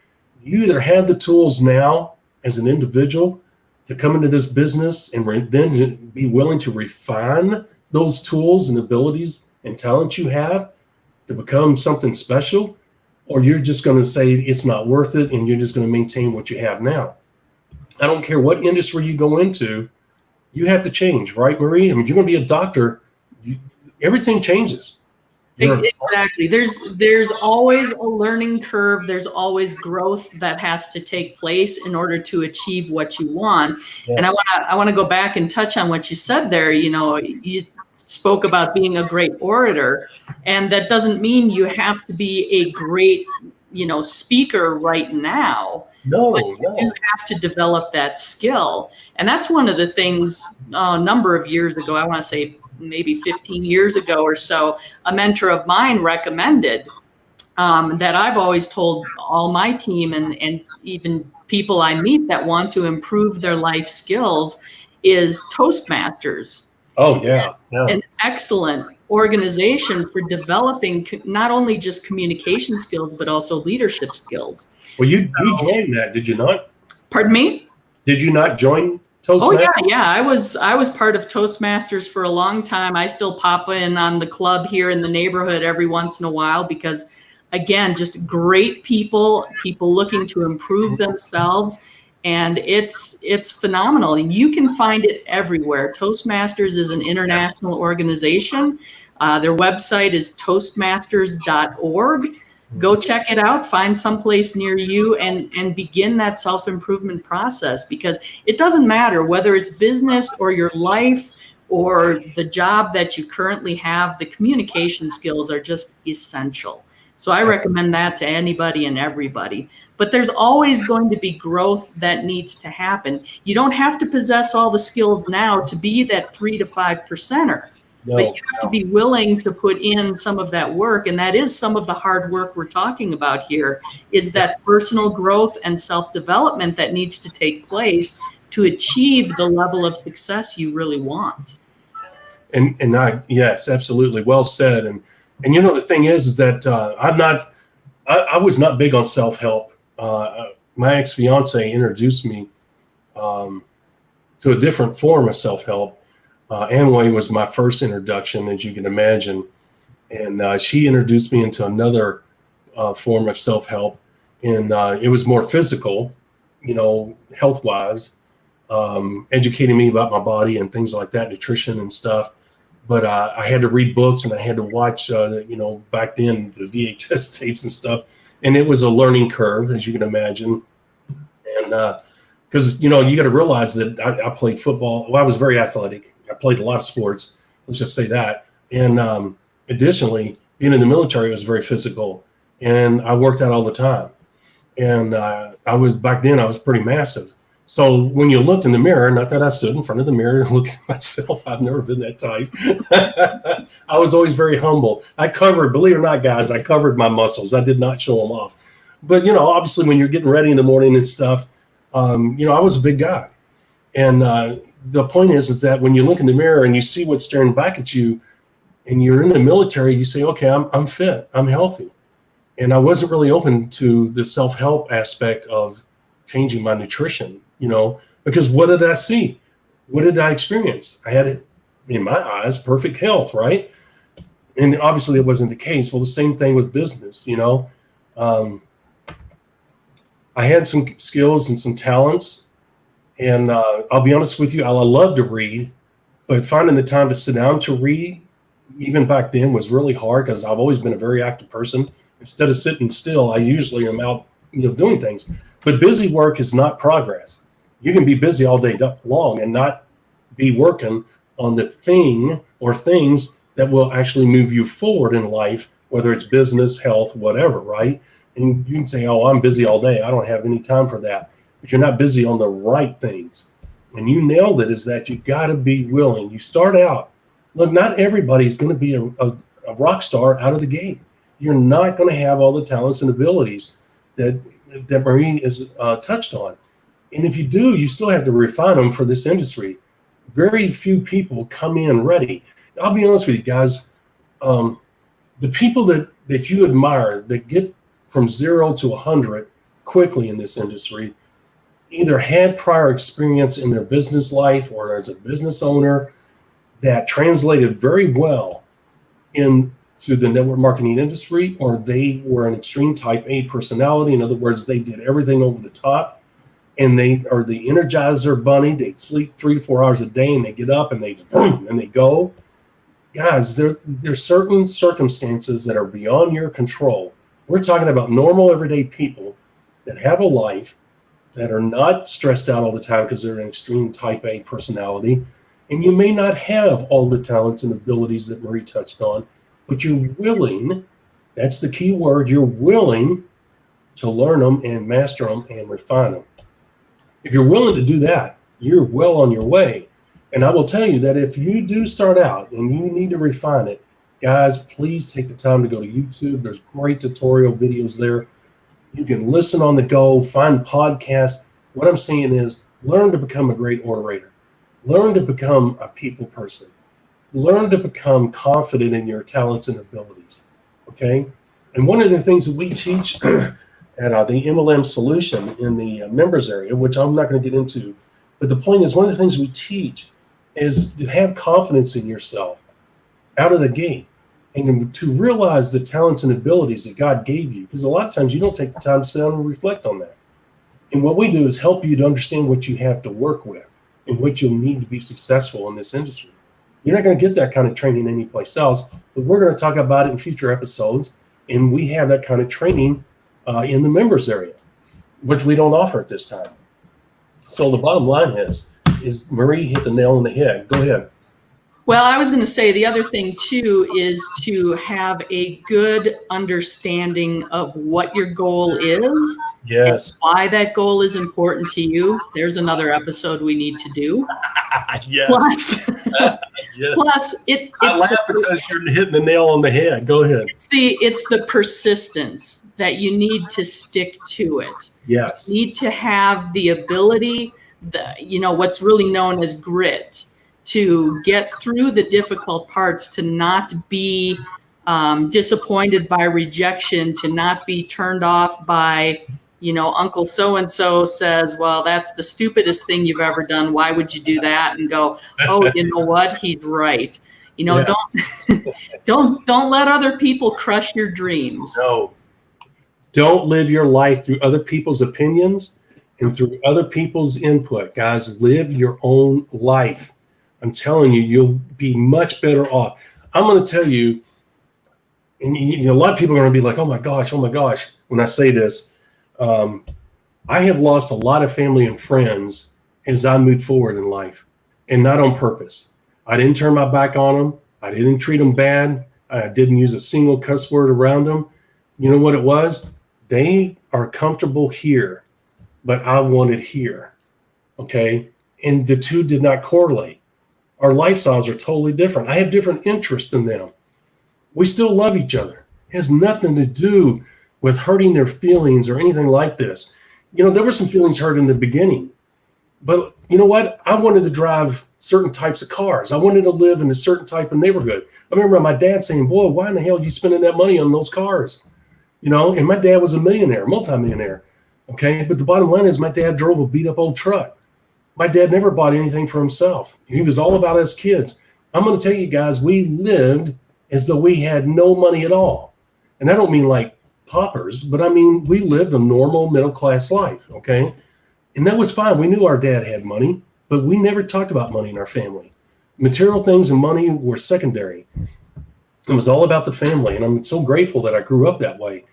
you either have the tools now as an individual to come into this business and then to be willing to refine those tools and abilities and talents you have to become something special, or you're just going to say it's not worth it and you're just going to maintain what you have now. I don't care what industry you go into, you have to change, right, Marie? I mean, if you're going to be a doctor, everything changes. Exactly. There's always a learning curve. There's always growth that has to take place in order to achieve what you want. Yes. And I want to go back and touch on what you said there. You spoke about being a great orator, and that doesn't mean you have to be a great, speaker right now. No, but you do have to develop that skill. And that's one of the things a number of years ago, I want to say maybe 15 years ago or so, a mentor of mine recommended that I've always told all my team and even people I meet that want to improve their life skills is Toastmasters. Oh, yeah. An excellent organization for developing not only just communication skills, but also leadership skills. Well, you joined that, did you not? Pardon me? Did you not join Toastmasters? Oh yeah. I was part of Toastmasters for a long time. I still pop in on the club here in the neighborhood every once in a while because, again, just great people looking to improve themselves, and it's phenomenal. And you can find it everywhere. Toastmasters is an international organization. Their website is toastmasters.org. Go check it out, find someplace near you and begin that self-improvement process, because it doesn't matter whether it's business or your life or the job that you currently have, the communication skills are just essential. So I recommend that to anybody and everybody. But there's always going to be growth that needs to happen. You don't have to possess all the skills now to be that 3 to 5%er. But you have to be willing to put in some of that work. And that is some of the hard work we're talking about here, is that personal growth and self-development that needs to take place to achieve the level of success you really want. Yes, absolutely. Well said. And the thing is that I was not big on self-help. My ex-fiance introduced me to a different form of self-help. Amway was my first introduction, as you can imagine. And she introduced me into another form of self-help. And it was more physical, health-wise, educating me about my body and things like that, nutrition and stuff. But I had to read books and I had to watch, back then, the VHS tapes and stuff. And it was a learning curve, as you can imagine. And because, you got to realize that I played football. Well, I was very athletic. I played a lot of sports. Let's just say that. And additionally, being in the military was very physical. And I worked out all the time. And back then I was pretty massive. So when you looked in the mirror, not that I stood in front of the mirror and looked at myself, I've never been that type. I was always very humble. Believe it or not, guys, I covered my muscles. I did not show them off. But, obviously when you're getting ready in the morning and stuff, I was a big guy. And the point is that when you look in the mirror and you see what's staring back at you and you're in the military, you say, okay, I'm fit, I'm healthy. And I wasn't really open to the self-help aspect of changing my nutrition, because what did I see? What did I experience? I had, in my eyes, perfect health, right? And obviously it wasn't the case. Well, the same thing with business, I had some skills and some talents. And I'll be honest with you, I love to read, but finding the time to sit down to read, even back then, was really hard because I've always been a very active person. Instead of sitting still, I usually am out, doing things. But busy work is not progress. You can be busy all day long and not be working on the thing or things that will actually move you forward in life, whether it's business, health, whatever, right? And you can say, oh, I'm busy all day. I don't have any time for that. But you're not busy on the right things. And you nailed it, is that you got to be willing. You start out. Look, not everybody's going to be a rock star out of the gate. You're not going to have all the talents and abilities that Maureen is touched on. And if you do, you still have to refine them for this industry. Very few people come in ready. I'll be honest with you guys. The people that you admire that get from 0 to 100 quickly in this industry either had prior experience in their business life or as a business owner that translated very well into the network marketing industry, or they were an extreme type A personality. In other words, they did everything over the top, and they are the Energizer bunny. They sleep 3 to 4 hours a day, and they get up and they go. guys, there's certain circumstances that are beyond your control. We're talking about normal, everyday people that have a life, that are not stressed out all the time because they're an extreme type A personality. And you may not have all the talents and abilities that Marie touched on, but you're willing, that's the key word, you're willing to learn them and master them and refine them. If you're willing to do that, you're well on your way. And I will tell you that if you do start out and you need to refine it, guys, please take the time to go to YouTube. There's great tutorial videos there. You can listen on the go, find podcasts. What I'm saying is learn to become a great orator. Learn to become a people person. Learn to become confident in your talents and abilities, okay? And one of the things that we teach at the MLM Solution in the members area, which I'm not going to get into, but the point is one of the things we teach is to have confidence in yourself out of the gate and to realize the talents and abilities that God gave you, because a lot of times you don't take the time to sit down and reflect on that. And what we do is help you to understand what you have to work with and what you'll need to be successful in this industry. You're not going to get that kind of training anyplace else, but we're going to talk about it in future episodes. And we have that kind of training in the members area, which we don't offer at this time. So the bottom line is Marie hit the nail on the head. Go ahead. Well, I was going to say the other thing, too, is to have a good understanding of what your goal is. Yes. And why that goal is important to you. There's another episode we need to do. Yes. Plus, Yes. plus I laugh because you're hitting the nail on the head. Go ahead. It's the persistence that you need to stick to it. Yes. You need to have the ability, what's really known as grit, to get through the difficult parts, to not be disappointed by rejection, to not be turned off by, Uncle so-and-so says, well, that's the stupidest thing you've ever done. Why would you do that? And go, oh, you know what? He's right. Yeah. Don't let other people crush your dreams. No. Don't live your life through other people's opinions and through other people's input. Guys, live your own life. I'm telling you, you'll be much better off. I'm going to tell you, and a lot of people are going to be like, oh my gosh, when I say this. I have lost a lot of family and friends as I moved forward in life, and not on purpose. I didn't turn my back on them. I didn't treat them bad. I didn't use a single cuss word around them. You know what it was? They are comfortable here, but I wanted here, okay? And the two did not correlate. Our lifestyles are totally different. I have different interests than them. We still love each other. It has nothing to do with hurting their feelings or anything like this. There were some feelings hurt in the beginning, but you know what? I wanted to drive certain types of cars. I wanted to live in a certain type of neighborhood. I remember my dad saying, boy, why in the hell are you spending that money on those cars? And my dad was a millionaire, multimillionaire. Okay. But the bottom line is my dad drove a beat up old truck. My dad never bought anything for himself. He was all about us kids. I'm going to tell you guys, we lived as though we had no money at all. And I don't mean like paupers, but I mean, we lived a normal middle-class life, okay? And that was fine. We knew our dad had money, but we never talked about money in our family. Material things and money were secondary. It was all about the family, and I'm so grateful that I grew up that way.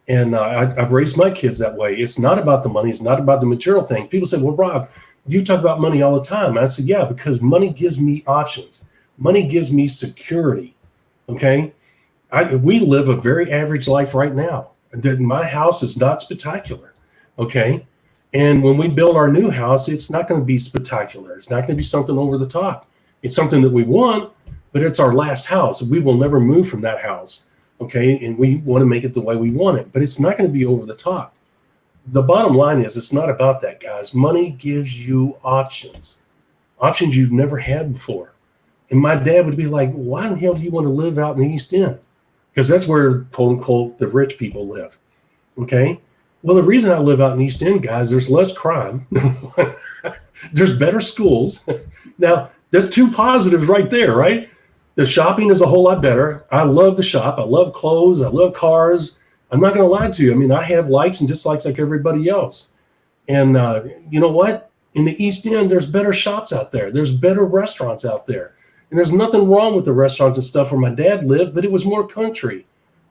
And I've raised my kids that way. It's not about the money. It's not about the material things. People say, well, Rob, you talk about money all the time. And I said, yeah, because money gives me options. Money gives me security, okay? We live a very average life right now. My house is not spectacular, okay? And when we build our new house, it's not going to be spectacular. It's not going to be something over the top. It's something that we want, but it's our last house. We will never move from that house, okay? And we want to make it the way we want it, but it's not going to be over the top. The bottom line is it's not about that, guys. Money gives you options you've never had before. And my dad would be like, why the hell do you want to live out in the East End? Because that's where, quote unquote, the rich people live. Okay. Well, the reason I live out in the East End, guys, there's less crime. There's better schools. Now, that's two positives right there, right? The shopping is a whole lot better. I love to shop. I love clothes. I love cars. I'm not going to lie to you. I mean, I have likes and dislikes like everybody else. And you know what? In the East End, there's better shops out there. There's better restaurants out there. And there's nothing wrong with the restaurants and stuff where my dad lived, but it was more country.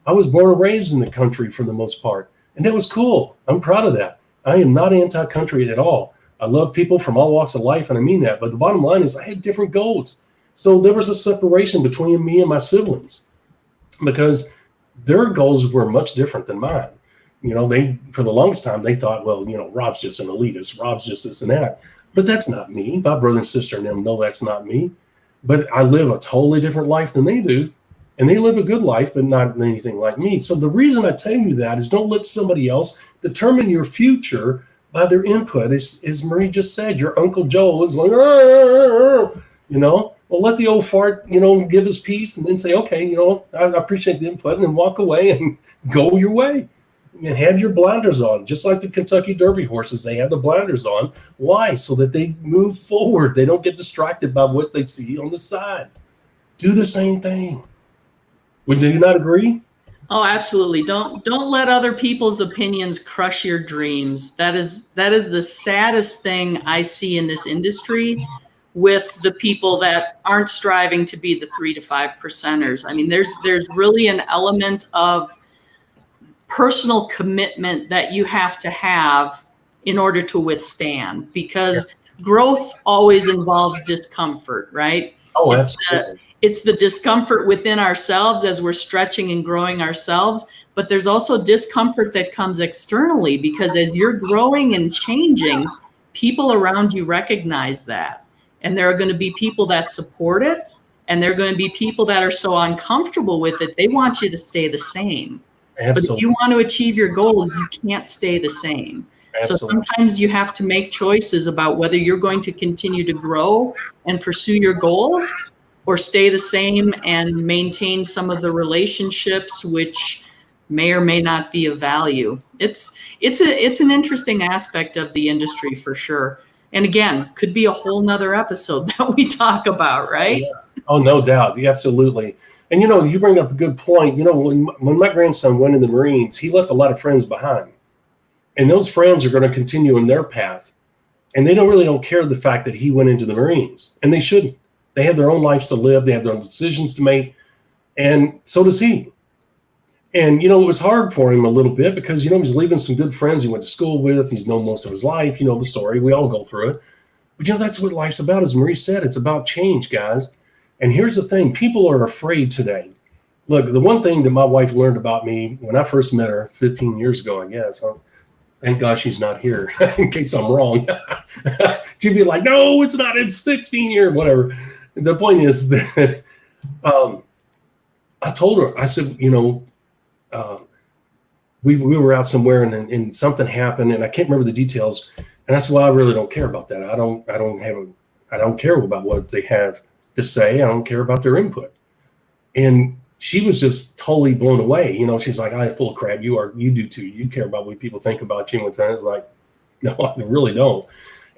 I was born and raised in the country for the most part. And that was cool. I'm proud of that. I am not anti-country at all. I love people from all walks of life, and I mean that. But the bottom line is I had different goals. So there was a separation between me and my siblings because their goals were much different than mine. They, for the longest time, they thought, well, Rob's just an elitist. Rob's just this and that. But that's not me. My brother and sister and them know that's not me. But I live a totally different life than they do. And they live a good life, but not anything like me. So the reason I tell you that is don't let somebody else determine your future by their input. As Marie just said, your Uncle Joe is like, well, let the old fart, give his piece and then say, okay, I appreciate the input, and then walk away and go your way. And have your blinders on, just like the Kentucky Derby horses. They have the blinders on. Why? So that they move forward. They don't get distracted by what they see on the side. Do the same thing. Do you not agree? Oh, absolutely. Don't let other people's opinions crush your dreams. That is the saddest thing I see in this industry with the people that aren't striving to be the 3 to 5%ers. I mean, there's really an element of personal commitment that you have to have in order to withstand, because growth always involves discomfort, right? Oh, absolutely. It's the discomfort within ourselves as we're stretching and growing ourselves, but there's also discomfort that comes externally, because as you're growing and changing, people around you recognize that. And there are going to be people that support it, and there are going to be people that are so uncomfortable with it, they want you to stay the same. Absolutely. But if you want to achieve your goals, you can't stay the same. Absolutely. So sometimes you have to make choices about whether you're going to continue to grow and pursue your goals, or stay the same and maintain some of the relationships which may or may not be of value. It's an interesting aspect of the industry for sure. And again, could be a whole nother episode that we talk about, right? Oh, no doubt. Yeah, absolutely. And, you bring up a good point. When my grandson went in the Marines, he left a lot of friends behind. And those friends are going to continue in their path. And they don't care the fact that he went into the Marines. And they shouldn't. They have their own lives to live. They have their own decisions to make. And so does he. And, it was hard for him a little bit because, he's leaving some good friends he went to school with. He's known most of his life. The story. We all go through it. But, that's what life's about. As Marie said, it's about change, guys. And here's the thing. People are afraid today. Look, the one thing that my wife learned about me when I first met her 15 years ago, I guess, thank God she's not here in case I'm wrong. She'd be like, no, it's not. It's 16 years, whatever. The point is that I told her, I said, we were out somewhere and something happened and I can't remember the details. And I said, well, I really don't care about that. I don't care about what they have to say. I don't care about their input. And she was just totally blown away. She's like, I full of crap. You do too. You care about what people think about you. And I was like, no, I really don't.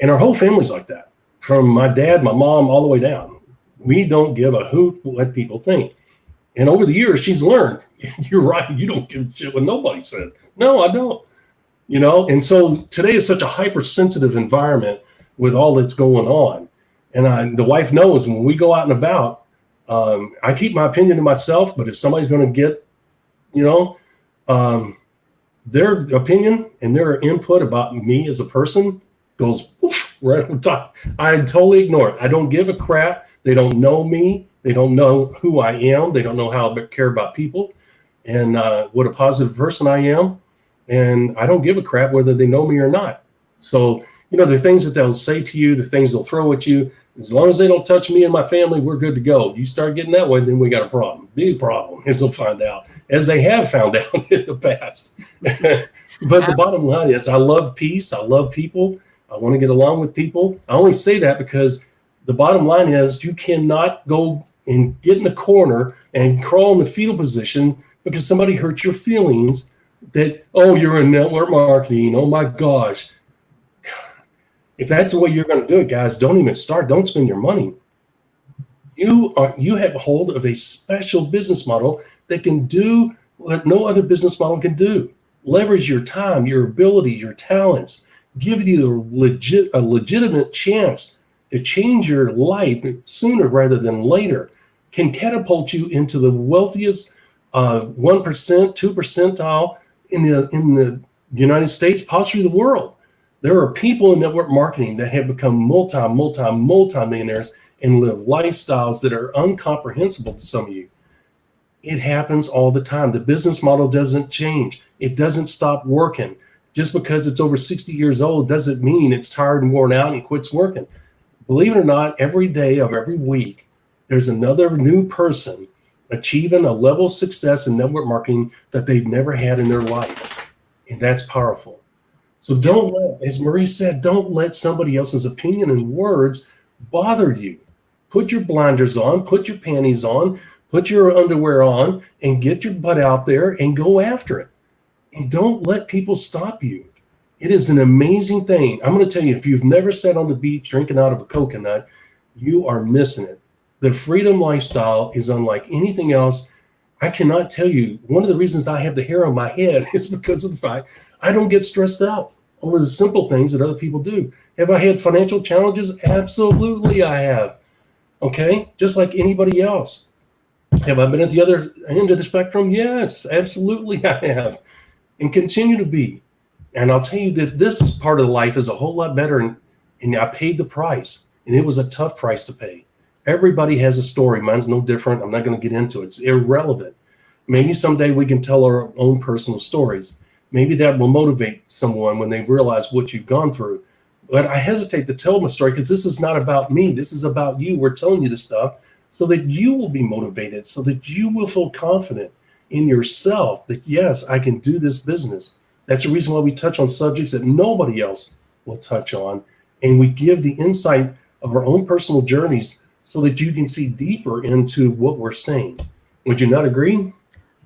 And our whole family's like that, from my dad, my mom, all the way down. We don't give a hoot what people think. And over the years, she's learned, you're right. You don't give a shit what nobody says. No, I don't. And so today is such a hypersensitive environment with all that's going on. And the wife knows when we go out and about, I keep my opinion to myself, but if somebody's going to get, their opinion and their input about me as a person goes right on top. I totally ignore it. I don't give a crap. They don't know me. They don't know who I am. They don't know how I care about people and what a positive person I am. And I don't give a crap whether they know me or not. So, the things that they'll say to you, the things they'll throw at you, as long as they don't touch me and my family, we're good to go. You start getting that way, then we got a problem. Big problem, as they'll find out, as they have found out in the past. But the bottom line is I love peace. I love people. I want to get along with people. I only say that because the bottom line is you cannot go and get in a corner and crawl in the fetal position because somebody hurt your feelings that, oh, you're in network marketing. Oh, my gosh. If that's the way you're going to do it, guys, don't even start. Don't spend your money. You have a hold of a special business model that can do what no other business model can do. Leverage your time, your ability, your talents. Give you a legitimate chance to change your life sooner rather than later, can catapult you into the wealthiest 1%, 2 percentile in the United States, possibly the world. There are people in network marketing that have become multi-millionaires and live lifestyles that are incomprehensible to some of you. It happens all the time. The business model doesn't change. It doesn't stop working. Just because it's over 60 years old doesn't mean it's tired and worn out and quits working. Believe it or not, every day of every week, there's another new person achieving a level of success in network marketing that they've never had in their life. And that's powerful. So don't let, as Marie said, don't let somebody else's opinion and words bother you. Put your blinders on, put your panties on, put your underwear on, and get your butt out there and go after it. And don't let people stop you. It is an amazing thing. I'm going to tell you, if you've never sat on the beach drinking out of a coconut, you are missing it. The freedom lifestyle is unlike anything else. I cannot tell you, one of the reasons I have the hair on my head is because of the fact I don't get stressed out over the simple things that other people do. Have I had financial challenges? Absolutely I have. Okay? Just like anybody else. Have I been at the other end of the spectrum? Yes, absolutely I have. And continue to be. And I'll tell you that this part of life is a whole lot better, and I paid the price, and it was a tough price to pay. Everybody has a story. Mine's no different. I'm not going to get into it. It's irrelevant. Maybe someday we can tell our own personal stories. Maybe that will motivate someone when they realize what you've gone through. But I hesitate to tell my story because this is not about me. This is about you. We're telling you this stuff so that you will be motivated, so that you will feel confident in yourself that, yes, I can do this business. That's the reason why we touch on subjects that nobody else will touch on. And we give the insight of our own personal journeys so that you can see deeper into what we're saying. Would you not agree?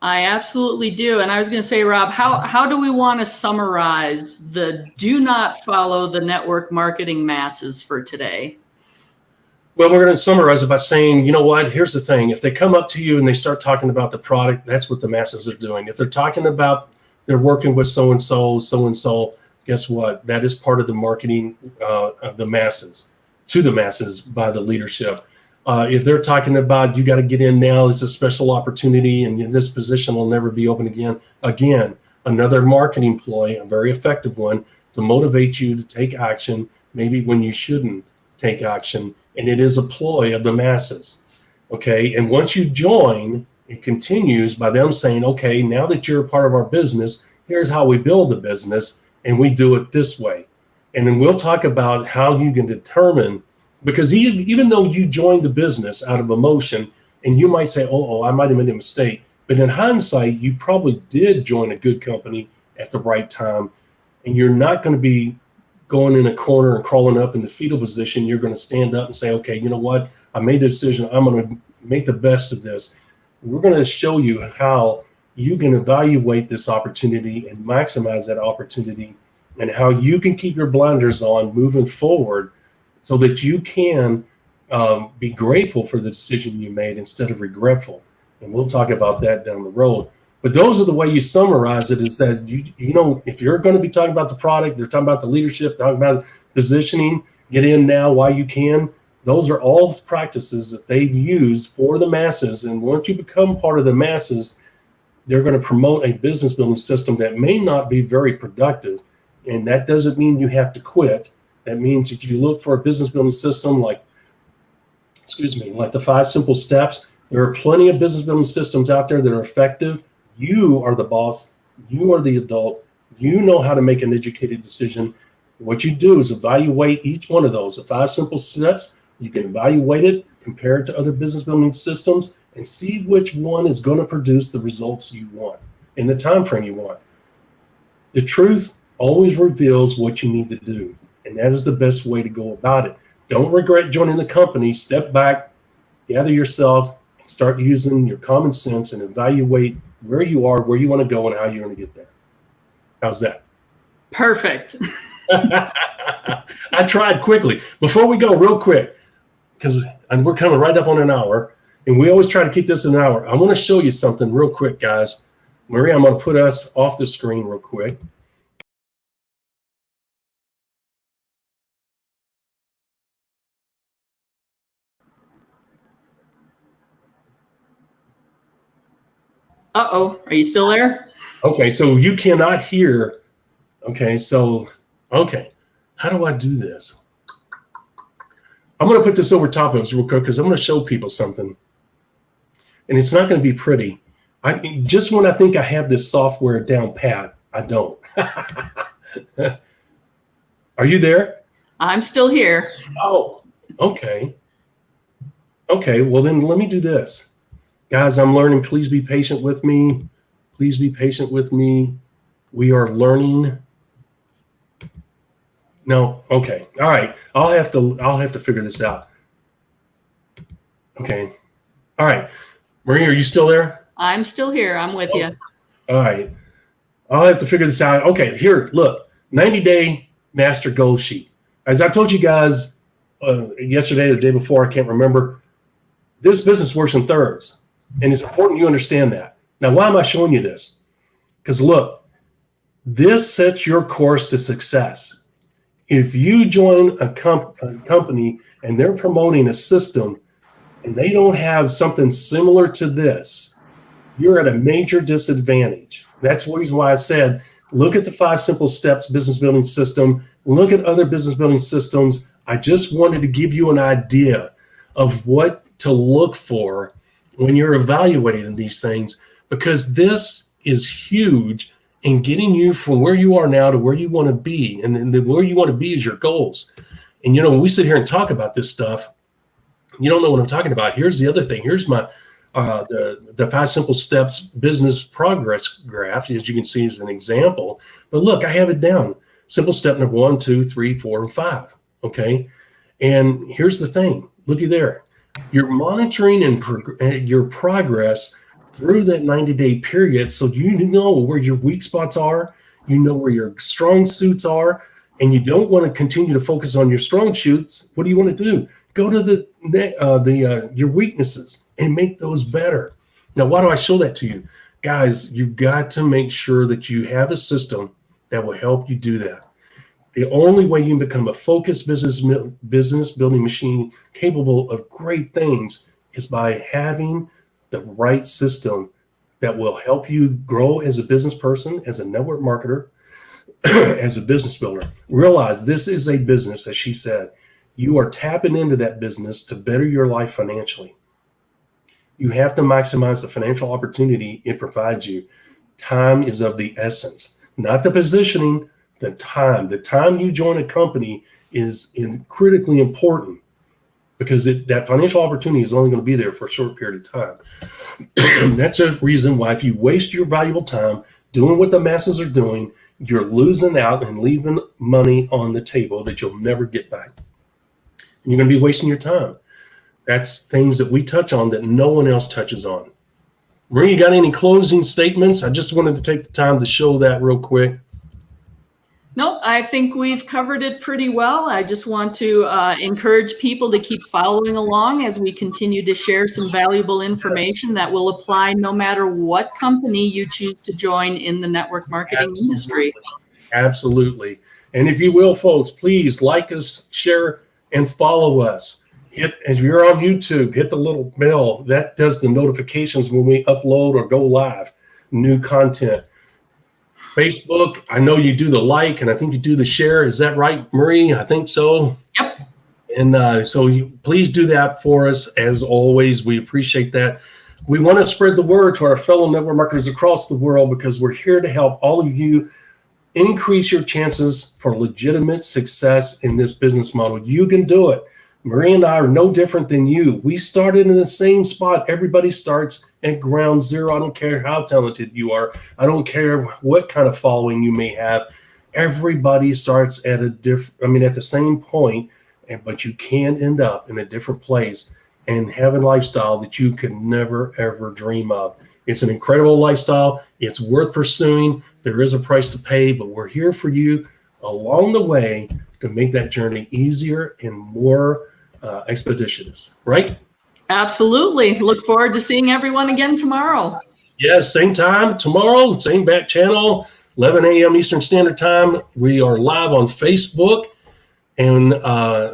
I absolutely do. And I was going to say, Rob, how do we want to summarize the do not follow the network marketing masses for today? Well, we're going to summarize it by saying, you know what, here's the thing. If they come up to you and they start talking about the product, that's what the masses are doing. If they're talking about they're working with so-and-so, guess what? That is part of the marketing of the masses, to the masses by the leadership. If they're talking about you got to get in now, it's a special opportunity and this position will never be open again. Again, another marketing ploy, a very effective one, to motivate you to take action, maybe when you shouldn't take action. And it is a ploy of the masses. Okay. And once you join, it continues by them saying, okay, now that you're a part of our business, here's how we build the business, and we do it this way. And then we'll talk about how you can determine, because even though you joined the business out of emotion, and you might say, I might have made a mistake, but in hindsight, you probably did join a good company at the right time, and you're not going to be going in a corner and crawling up in the fetal position. You're going to stand up and say, okay, you know what? I made a decision. I'm going to make the best of this. We're going to show you how you can evaluate this opportunity and maximize that opportunity, and how you can keep your blinders on moving forward so that you can be grateful for the decision you made instead of regretful. And we'll talk about that down the road. But those are the way you summarize it, is that, you know, if you're going to be talking about the product, they're talking about the leadership, talking about positioning, get in now while you can. Those are all practices that they use for the masses. And once you become part of the masses, they're going to promote a business building system that may not be very productive. And that doesn't mean you have to quit. That means that you look for a business building system like the 5 simple steps. There are plenty of business building systems out there that are effective. You are the boss. You are the adult. You know how to make an educated decision. What you do is evaluate each one of those, the 5 simple steps. You can evaluate it, compare it to other business building systems, and see which one is going to produce the results you want in the time frame you want. The truth always reveals what you need to do, and that is the best way to go about it. Don't regret joining the company. Step back, gather yourself, and start using your common sense and evaluate where you are, where you want to go, and how you're going to get there. How's that? Perfect. I tried quickly. Before we go, real quick, because we're coming right up on an hour, and we always try to keep this an hour. I want to show you something real quick, guys. Maria, I'm going to put us off the screen real quick. Uh-oh, are you still there? Okay, so you cannot hear. Okay, how do I do this? I'm going to put this over top of us real quick because I'm going to show people something. And it's not going to be pretty. Just when I think I have this software down pat, I don't. Are you there? I'm still here. Oh, okay. Okay, well then let me do this. Guys, I'm learning. Please be patient with me. Please be patient with me. We are learning. No, okay. All right. I'll have to figure this out. Okay. All right. Marie, are you still there? I'm still here. I'm with you. All right. I'll have to figure this out. Okay, here, look. 90-day master goal sheet. As I told you guys yesterday, the day before, I can't remember, this business works in thirds. And it's important you understand that. Now, why am I showing you this? Because look, this sets your course to success. If you join a company and they're promoting a system and they don't have something similar to this, you're at a major disadvantage. That's the reason why I said, look at the 5 simple steps business building system. Look at other business building systems. I just wanted to give you an idea of what to look for when you're evaluating these things, because this is huge in getting you from where you are now to where you want to be. And then where you want to be is your goals. And, when we sit here and talk about this stuff, you don't know what I'm talking about. Here's the other thing. Here's my the 5 simple steps business progress graph, as you can see, as an example. But look, I have it down. Simple step number 1, 2, 3, 4, and 5. Okay. And here's the thing. Looky there. You're monitoring and your progress through that 90-day period, so you know where your weak spots are, you know where your strong suits are, and you don't want to continue to focus on your strong suits. What do you want to do? Go to your weaknesses and make those better. Now, why do I show that to you? Guys, you've got to make sure that you have a system that will help you do that. The only way you can become a focused business building machine capable of great things is by having the right system that will help you grow as a business person, as a network marketer, as a business builder. Realize this is a business, as she said. You are tapping into that business to better your life financially. You have to maximize the financial opportunity it provides you. Time is of the essence, not the positioning. The time you join a company is critically important, because that financial opportunity is only going to be there for a short period of time. That's a reason why if you waste your valuable time doing what the masses are doing, you're losing out and leaving money on the table that you'll never get back. And you're going to be wasting your time. That's things that we touch on that no one else touches on. Marie, you got any closing statements? I just wanted to take the time to show that real quick. Nope, I think we've covered it pretty well. I just want to encourage people to keep following along as we continue to share some valuable information that will apply no matter what company you choose to join in the network marketing industry. Absolutely. And if you will, folks, please like us, share, and follow us. If you're on YouTube, hit the little bell. That does the notifications when we upload or go live new content. Facebook, I know you do the like, and I think you do the share. Is that right, Marie? I think so. Yep. And so please do that for us. As always, we appreciate that. We want to spread the word to our fellow network marketers across the world, because we're here to help all of you increase your chances for legitimate success in this business model. You can do it. Marie and I are no different than you. We started in the same spot. Everybody starts at ground zero. I don't care how talented you are. I don't care what kind of following you may have. Everybody starts at at the same point, but you can end up in a different place and have a lifestyle that you could never, ever dream of. It's an incredible lifestyle. It's worth pursuing. There is a price to pay, but we're here for you along the way to make that journey easier and more expeditious, right? Absolutely. Look forward to seeing everyone again tomorrow. Yes, same time tomorrow, same back channel, 11 a.m. Eastern Standard Time. We are live on Facebook, and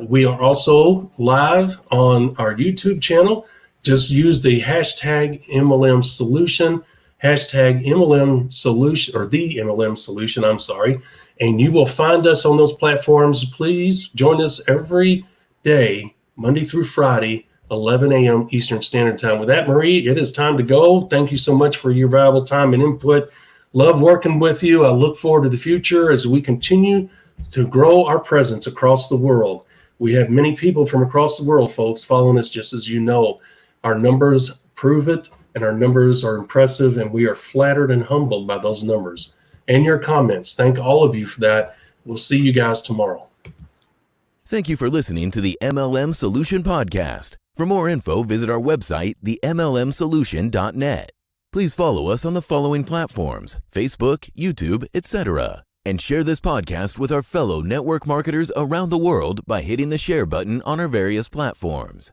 we are also live on our YouTube channel. Just use the hashtag MLM Solution, hashtag MLM solution, or the MLM solution, I'm sorry. And you will find us on those platforms. Please join us every day, Monday through Friday, 11 a.m. Eastern Standard Time. With that, Marie, it is time to go. Thank you so much for your valuable time and input. Love working with you. I look forward to the future as we continue to grow our presence across the world. We have many people from across the world, folks, following us, just as you know. Our numbers prove it, and our numbers are impressive, and we are flattered and humbled by those numbers and your comments. Thank all of you for that. We'll see you guys tomorrow. Thank you for listening to the MLM Solution Podcast. For more info, visit our website, themlmsolution.net. Please follow us on the following platforms: Facebook, YouTube, etc. And share this podcast with our fellow network marketers around the world by hitting the share button on our various platforms.